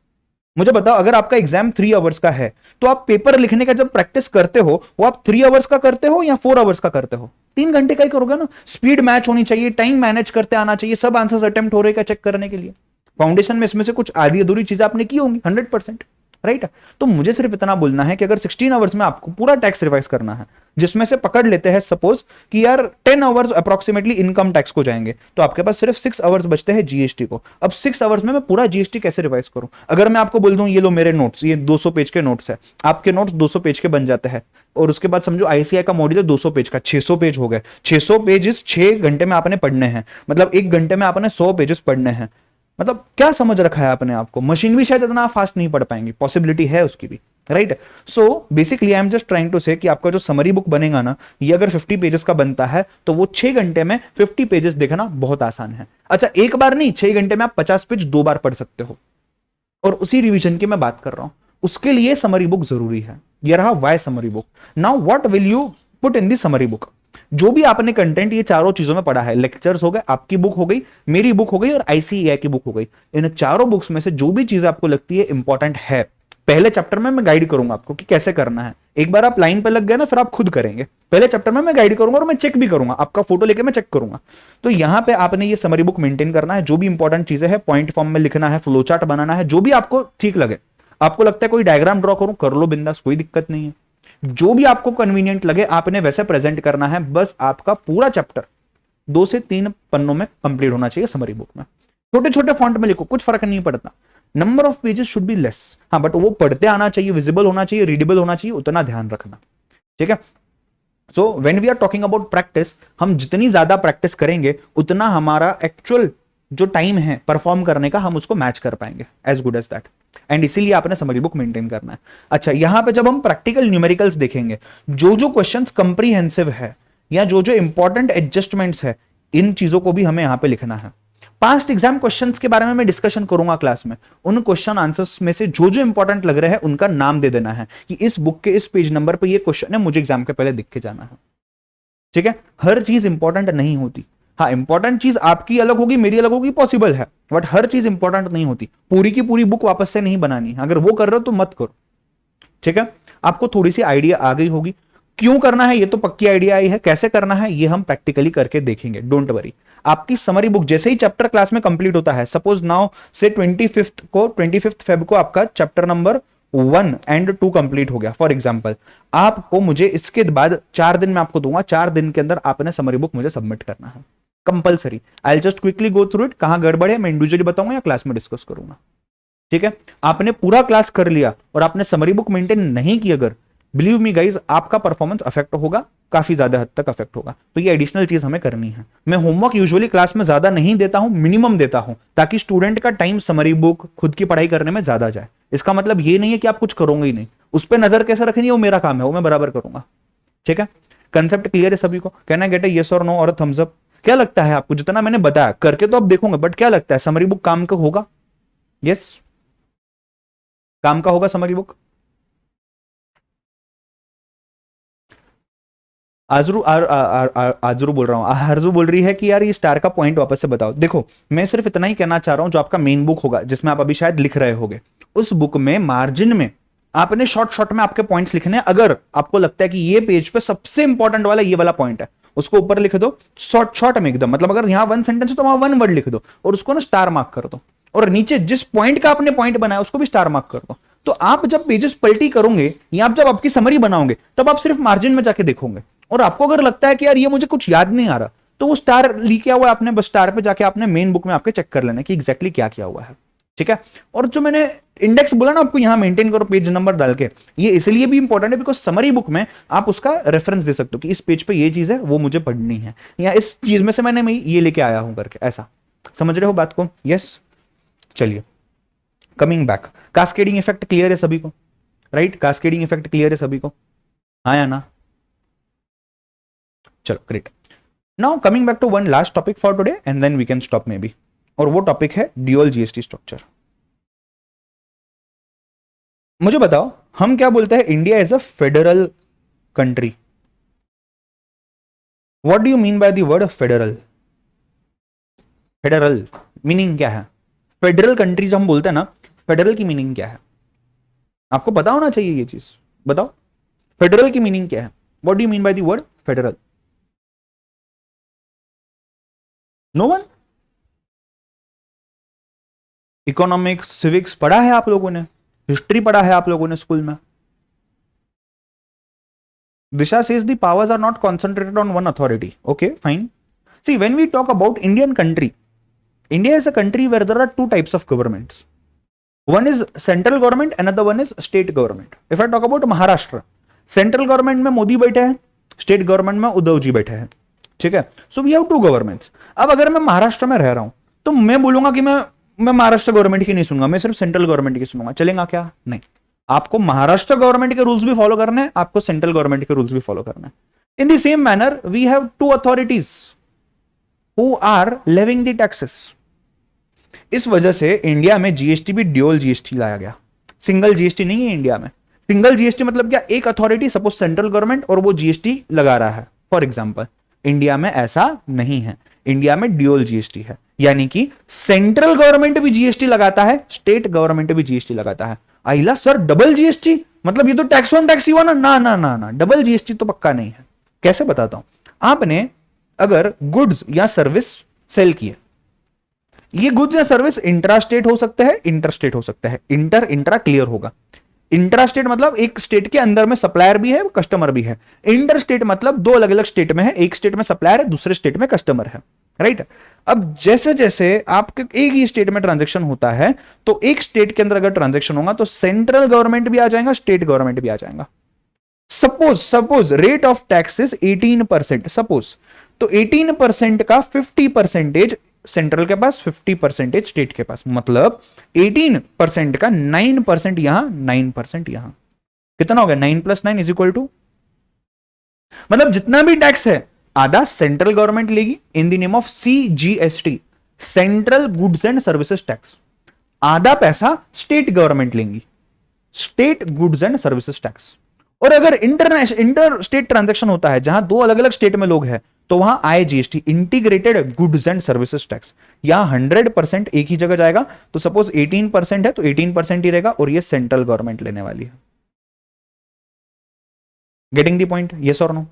मुझे बताओ, अगर आपका एग्जाम 3 आवर्स का है तो आप पेपर लिखने का जब प्रैक्टिस करते हो वो आप 3 आवर्स का करते हो या 4 आवर्स का करते हो? 3 घंटे का ही करोगे ना। स्पीड मैच होनी चाहिए, टाइम मैनेज करते आना चाहिए, सब आंसर्स अटेम्प्ट हो रहे हैं चेक करने के लिए। फाउंडेशन में इसमें से कुछ आधी अधूरी चीजें आपने की होंगी 100%, राइट। तो मुझे सिर्फ इतना बोलना है कि अगर 16 आवर्स में आपको पूरा टैक्स रिवाइज करना है, जिसमें से पकड़ लेते हैं सपोज कि यार 10 आवर्स अप्रोक्सीमेटली इनकम टैक्स को जाएंगे, तो आपके पास सिर्फ 6 आवर्स बचते हैं जीएसटी को। अब 6 आवर्स में मैं पूरा जीएसटी कैसे रिवाइज करूं? अगर मैं आपको बोल दूं ये लो मेरे नोट्स, ये 200 पेज के नोट्स है, आपके नोट्स 200 पेज के बन जाते हैं, और उसके बाद समझो आईसीआई का मॉड्यूल 200 पेज का, 600 पेज हो गए। 600 पेजेस 6 घंटे में आपने पढ़ने हैं, मतलब 1 घंटे में आपने 100 पेजेस पढ़ने हैं। मतलब क्या समझ रखा है आपने आपको? मशीन भी शायद इतना फास्ट नहीं पढ़ पाएंगी, पॉसिबिलिटी है उसकी भी, right. So basically I am just trying to say कि आपका जो समरी बुक बनेगा ना, ये अगर 50 पेजेस का बनता है तो वो 6 घंटे में 50 पेजेस देखना बहुत आसान है। अच्छा, एक बार नहीं, 6 घंटे में आप 50 पेज 2 बार पढ़ सकते हो, और उसी रिविजन की मैं बात कर रहा हूं। उसके लिए समरी बुक जरूरी है। ये रहा why summary book. Now what will you put in the summary book? जो भी आपने कंटेंट ये चारों चीजों में पढ़ा है, लेक्चर्स हो गए, आपकी बुक हो गई, मेरी बुक हो गई और आईसीएआई की बुक हो गई, इन चारों बुक्स में से जो भी चीज आपको लगती है इंपॉर्टेंट है, पहले चैप्टर में मैं गाइड करूंगा आपको कि कैसे करना है। एक बार आप लाइन पे लग गए ना, फिर आप खुद करेंगे। पहले चैप्टर में मैं गाइड करूंगा और मैं चेक भी करूंगा, आपका फोटो लेके मैं चेक करूंगा। तो यहां पे आपने ये समरी बुक मेंटेन करना है, जो भी इंपॉर्टेंट चीजें हैं पॉइंट फॉर्म में लिखना है, फ्लो चार्ट बनाना है, जो भी आपको ठीक लगे। आपको लगता है कोई डायग्राम ड्रॉ करूं, कर लो बिंदास, कोई दिक्कत नहीं है। जो भी आपको कन्वीनियंट लगे आपने वैसे प्रेजेंट करना है। बस आपका पूरा चैप्टर 2 से 3 पन्नों में कंप्लीट होना चाहिए समरी बुक में। छोटे छोटे फॉन्ट में लिखो, कुछ फर्क नहीं पड़ता, number of pages should be less. हाँ, बट वो पढ़ते आना चाहिए, विजिबल होना चाहिए, रीडेबल होना चाहिए, उतना ध्यान रखना, ठीक है। So when we are talking about practice, हम जितनी ज्यादा प्रैक्टिस करेंगे उतना हमारा एक्चुअल जो टाइम है परफॉर्म करने का, हम उसको मैच कर पाएंगे as good as that. And इसीलिए आपने समरी बुक मेंटेन करना है। अच्छा, यहां पे जब हम प्रैक्टिकल न्यूमेरिकल्स देखेंगे, जो जो क्वेश्चंस कंप्रीहेंसिव है या जो जो इंपॉर्टेंट एडजस्टमेंट्स है, इन चीजों को भी हमें यहां पे लिखना है। पास्ट एग्जाम क्वेश्चंस के बारे में मैं डिस्कशन करूंगा क्लास में। उन क्वेश्चन आंसर्स में से जो जो इंपॉर्टेंट लग रहे हैं उनका नाम दे देना है कि इस बुक के इस पेज नंबर पे ये क्वेश्चन है, मुझे एग्जाम के पहले दिख के जाना है, ठीक है। हर चीज इंपॉर्टेंट नहीं होती। हाँ, इंपॉर्टेंट चीज आपकी अलग होगी, मेरी अलग होगी, पॉसिबल है, बट हर चीज इंपॉर्टेंट नहीं होती। पूरी की पूरी बुक वापस से नहीं बनानी है, अगर वो कर रहे हो तो मत करो, ठीक है। आपको थोड़ी सी आइडिया आ गई होगी क्यों करना है, ये तो पक्की आइडिया आई है, कैसे करना है ये हम प्रैक्टिकली करके देखेंगे, डोंट वरी। आपकी समरी बुक जैसे ही चैप्टर क्लास में कंप्लीट होता है, सपोज नाउ से 25 फेब को आपका चैप्टर नंबर 1 एंड 2 कंप्लीट हो गया फॉर एग्जांपल, आपको मुझे इसके बाद 4 दिन में आपको दूंगा, 4 दिन के अंदर आपने समरी बुक मुझे सबमिट करना है, compulsory. I will just quickly go through it, कहां गड़बड़ है मैं इंडिविजुअली बताऊंगा या क्लास में डिस्कस करूंगा, ठीक है। आपने पूरा क्लास कर लिया और आपने समरी बुक मेंटेन नहीं की, अगर बिलीव मी गाइज आपका परफॉर्मेंस अफेक्ट होगा, काफी ज्यादा हद तक अफेक्ट होगा। तो ये एडिशनल चीज हमें करनी है। मैं होमवर्क यूजुअली क्लास में ज्यादा नहीं देता हूं, मिनिमम देता हूं, ताकि स्टूडेंट का टाइम समरी बुक खुद की पढ़ाई करने में ज्यादा जाए। इसका मतलब ये नहीं है कि आप कुछ करोगे ही नहीं, उस पर नजर कैसे रखनी है वो मेरा काम है, वो मैं बराबर करूंगा, ठीक है। कंसेप्ट क्लियर है सभी को? Can I get a yes और नो और थम्स अप? क्या लगता है आपको, जितना मैंने बताया करके तो आप देखोगे, बट क्या लगता है समरी बुक काम का होगा? यस, काम का होगा समरी बुक? आजरू बोल रहा हूं, आरजू बोल रही है कि यार ये स्टार का पॉइंट वापस से बताओ। देखो, मैं सिर्फ इतना ही कहना चाह रहा हूं, जो आपका मेन बुक होगा जिसमें आप अभी शायद लिख रहे होगे, उस बुक में मार्जिन में आपने शॉर्ट शॉर्ट में आपके पॉइंट्स लिखने हैं। अगर आपको लगता है कि ये पेज पे सबसे इंपॉर्टेंट वाला ये वाला पॉइंट है, उसको ऊपर लिख दो शॉर्ट शॉर्ट में एकदम, मतलब अगर यहां 1 सेंटेंस है तो वहां 1 वर्ड लिख दो और उसको ना स्टार मार्क कर दो, और नीचे जिस पॉइंट का आपने पॉइंट बनाया उसको भी स्टार मार्क कर दो। तो आप जब पेजेस पलटी करोगे या आप जब आपकी समरी बनाओगे, तब आप सिर्फ मार्जिन में जाके देखोगे, और आपको अगर लगता है कि यार ये मुझे कुछ याद नहीं आ रहा, तो वो स्टार लिखा हुआ है आपने, बस स्टार पे जाके आपने मेन बुक में आपके चेक कर लेना कि एग्जैक्टली क्या किया हुआ है, ठीक है। और जो मैंने इंडेक्स बोला ना आपको, यहां मेंटेन करो पेज नंबर डाल के, ये इसलिए भी इंपॉर्टेंट है बिकॉज समरी बुक में आप उसका रेफरेंस दे सकते हो कि इस पेज पे ये चीज है वो मुझे पढ़नी है, या इस चीज में से मैंने ये लेके आया हूं करके, ऐसा समझ रहे हो बात को? यस, चलिए coming back, cascading effect clear है सभी को? राइट, कास्केडिंग इफेक्ट क्लियर है सभी को? हाँ या ना? चलो great. Now coming back to one last topic for today and then we can stop maybe, और वो टॉपिक है ड्यूअल जीएसटी स्ट्रक्चर। मुझे बताओ, हम क्या बोलते हैं India is a federal country? What do you mean by the word federal? Federal meaning क्या है? फेडरल कंट्री जो हम बोलते हैं ना, फेडरल की मीनिंग क्या है? आपको पता होना चाहिए ये चीज, बताओ फेडरल की मीनिंग क्या है? What do you mean by the word federal? No one? Economics civics पढ़ा है आप लोगों ने, हिस्ट्री पढ़ा है आप लोगों ने स्कूल में? Disha says the powers are not concentrated on one authority. Okay, fine. See, when we talk about Indian country, India is a country where there are two types of governments. One is central government, another one is state government. If I talk about Maharashtra, central government में मोदी बैठे हैं, state government में उद्धव जी बैठे हैं, ठीक है? So we have two governments. अब अगर मैं महाराष्ट्र में रह रहा हूं तो मैं बोलूंगा कि मैं महाराष्ट्र गवर्नमेंट की नहीं सुनूंगा, मैं सिर्फ सेंट्रल गवर्नमेंट की सुनूंगा, चलेगा क्या? नहीं, आपको महाराष्ट्र गवर्नमेंट के रूल्स भी फॉलो करने हैं, आपको सेंट्रल गवर्नमेंट के रूल्स भी फॉलो करना है। In the same manner we have to authorities who are levying the taxes. इस वजह से इंडिया में जीएसटी भी ड्यूअल जीएसटी लाया गया, सिंगल जीएसटी नहीं है इंडिया में। सिंगल जीएसटी मतलब क्या? एक अथॉरिटी, सपोज सेंट्रल गवर्नमेंट, और वो जीएसटी लगा रहा है फॉर एग्जांपल। इंडिया में ऐसा नहीं है, इंडिया में ड्यूअल जीएसटी है, यानी कि सेंट्रल गवर्नमेंट भी जीएसटी लगाता है, स्टेट गवर्नमेंट भी जीएसटी लगाता है। आइला सर डबल जीएसटी मतलब ये तो टैक्स वन टैक्स हुआ ना? ना ना ना ना, डबल जीएसटी तो पक्का नहीं है। कैसे बताता हूं, आपने अगर गुड्स या सर्विस सेल किए, ये गुड्स या सर्विस इंट्रा स्टेट हो सकते हैं, इंटर स्टेट हो सकता है। इंट्रा क्लियर होगा। इंट्रा स्टेट मतलब एक स्टेट के अंदर में सप्लायर भी है, कस्टमर भी है। इंटर स्टेट मतलब दो अलग अलग स्टेट में है, एक स्टेट में सप्लायर है, दूसरे स्टेट में कस्टमर है। राइट। अब जैसे जैसे आपके एक ही स्टेट में ट्रांजेक्शन होता है, तो एक स्टेट के अंदर अगर ट्रांजेक्शन होगा तो सेंट्रल गवर्नमेंट भी आ जाएगा, स्टेट गवर्नमेंट भी आ जाएगा। Suppose rate of tax is 18%, suppose, तो 18% का 50% सेंट्रल के पास, 50% स्टेट के पास, मतलब 18% का 9% यहां, 9% यहां, कितना हो गया? 9 + 9 = मतलब जितना भी टैक्स है आधा सेंट्रल गवर्नमेंट लेगी in the name of CGST, central goods and services tax, आधा पैसा स्टेट गवर्नमेंट लेंगी, state goods and services tax. और अगर इंटर स्टेट ट्रांजैक्शन होता है जहां दो अलग अलग स्टेट में लोग हैं, तो वहां IGST, integrated goods and services tax, यहां 100% एक ही जगह जाएगा। तो सपोज 18% है तो 18% ही रहेगा, और ये सेंट्रल गवर्नमेंट लेने वाली है। Getting the point? यस और नो?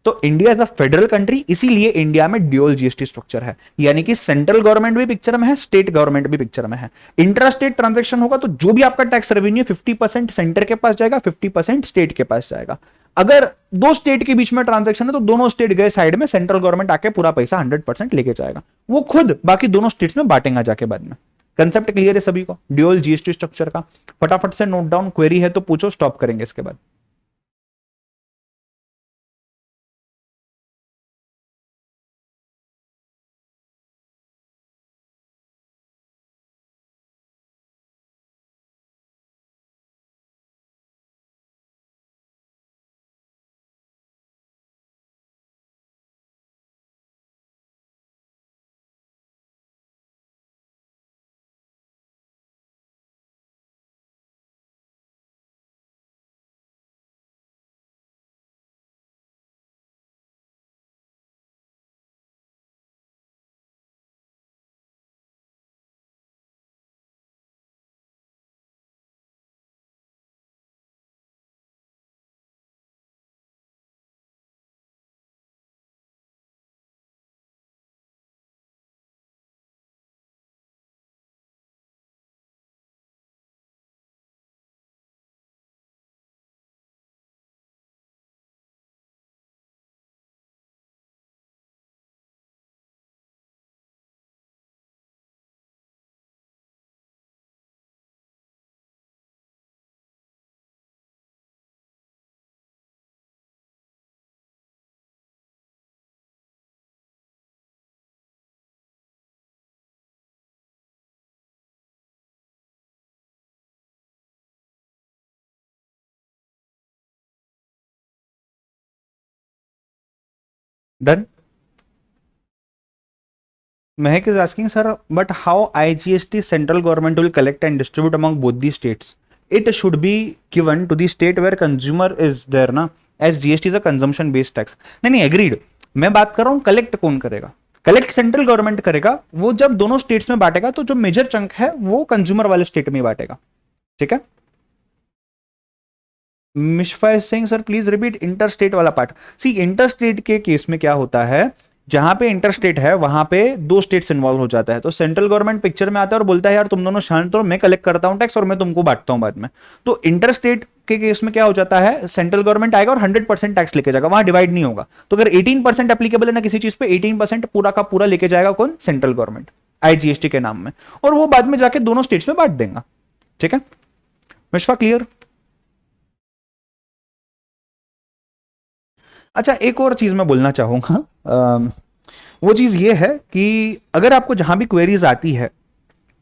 तो India is a federal country, इसीलिए इंडिया में ड्यूअल GST स्ट्रक्चर है, यानी कि सेंट्रल गवर्नमेंट भी पिक्चर में है, स्टेट गवर्नमेंट भी पिक्चर में है। इंट्रा स्टेट ट्रांजैक्शन होगा तो जो भी आपका टैक्स रेवेन्यू 50% सेंटर के पास जाएगा, 50% स्टेट के पास जाएगा। अगर दो स्टेट के बीच में ट्रांजैक्शन है तो दोनों स्टेट गए साइड में, सेंट्रल गवर्नमेंट आके पूरा पैसा 100% लेके जाएगा, वो खुद बाकी दोनों स्टेट्स में बांटेगा जाके बाद में। कंसेप्ट क्लियर है सभी को ड्यूअल GST स्ट्रक्चर का? फटाफट से नोट डाउन, क्वेरी है तो पूछो, स्टॉप करेंगे इसके बाद। Done? Mehak is asking, sir, but how IGST central government will collect and distribute among both the states? It should be given to the state where consumer is there ना, as GST is a consumption based tax. नहीं agreed, मैं बात कर रहा हूं कलेक्ट कौन करेगा? कलेक्ट सेंट्रल गवर्नमेंट करेगा, वो जब दोनों स्टेट्स में बांटेगा तो जो मेजर चंक है वो कंज्यूमर वाले स्टेट में बांटेगा, ठीक है? Mishfa is saying, sir please repeat inter state वाला पार्ट। सी इंटर स्टेट के केस में क्या होता है, जहां पे इंटर स्टेट है वहां पे दो स्टेट्स इन्वॉल्व हो जाता है, तो सेंट्रल गवर्नमेंट पिक्चर में आता है और बोलता है यार तुम दोनों शांत रहो, मैं कलेक्ट करता हूं टैक्स और मैं तुमको बांटता हूं बाद में। तो इंटर स्टेट के केस में क्या हो जाता है, सेंट्रल गवर्नमेंट आएगा और 100% टैक्स लेके जाएगा, वहां डिवाइड नहीं होगा। तो अगर 18% एप्लीकेबल है ना किसी चीज पे, 18% पूरा का पूरा लेके जाएगा कौन? सेंट्रल गवर्नमेंट, IGST के नाम में, और वो बाद में जाके दोनों स्टेट्स में बांट देगा, ठीक है? मिशफा क्लियर? अच्छा, एक और चीज मैं बोलना चाहूंगा, वो चीज ये है कि अगर आपको जहां भी क्वेरीज आती है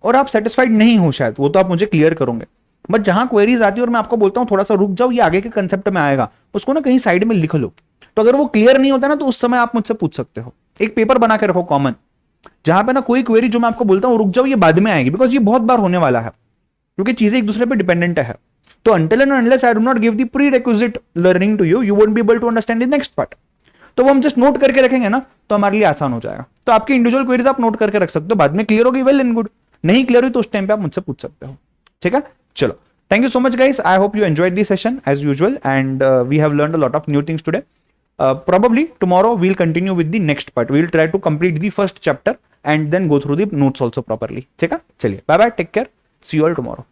और आप सेटिस्फाइड नहीं हो, शायद वो तो आप मुझे क्लियर करोगे, बट जहां क्वेरीज आती है और मैं आपको बोलता हूं थोड़ा सा रुक जाओ, ये आगे के कंसेप्ट में आएगा, उसको ना कहीं साइड में लिख लो। तो अगर वो क्लियर नहीं होता ना तो उस समय आप मुझसे पूछ सकते हो, एक पेपर बना के रखो कॉमन, जहां पे ना कोई क्वेरी जो मैं आपको बोलता हूं रुक जाओ ये बाद में आएगी, बिकॉज ये बहुत बार होने वाला है, क्योंकि चीजें एक दूसरे पर डिपेंडेंट है। तो until and unless I do not give the prerequisite learning to you, you won't be able to understand the next part. तो वो हम जस्ट नोट करके रखेंगे ना तो हमारे लिए आसान हो जाएगा। तो आपकी इंडिविजुअल क्वेरीज आप नोट करके रख सकते हो, बाद में क्लियर होगी वेल एंड गुड, नहीं क्लियर हुई तो उस टाइम पे आप मुझसे पूछ सकते हो, ठीक है? चलो, thank you so much guys, I hope you enjoyed this session as usual and we have learned a lot of new things today. Probably tomorrow we'll continue with the next part. We'll try to complete the first chapter and then go through the notes also properly. ठीक है? चलिए, bye bye, take care, see you all tomorrow.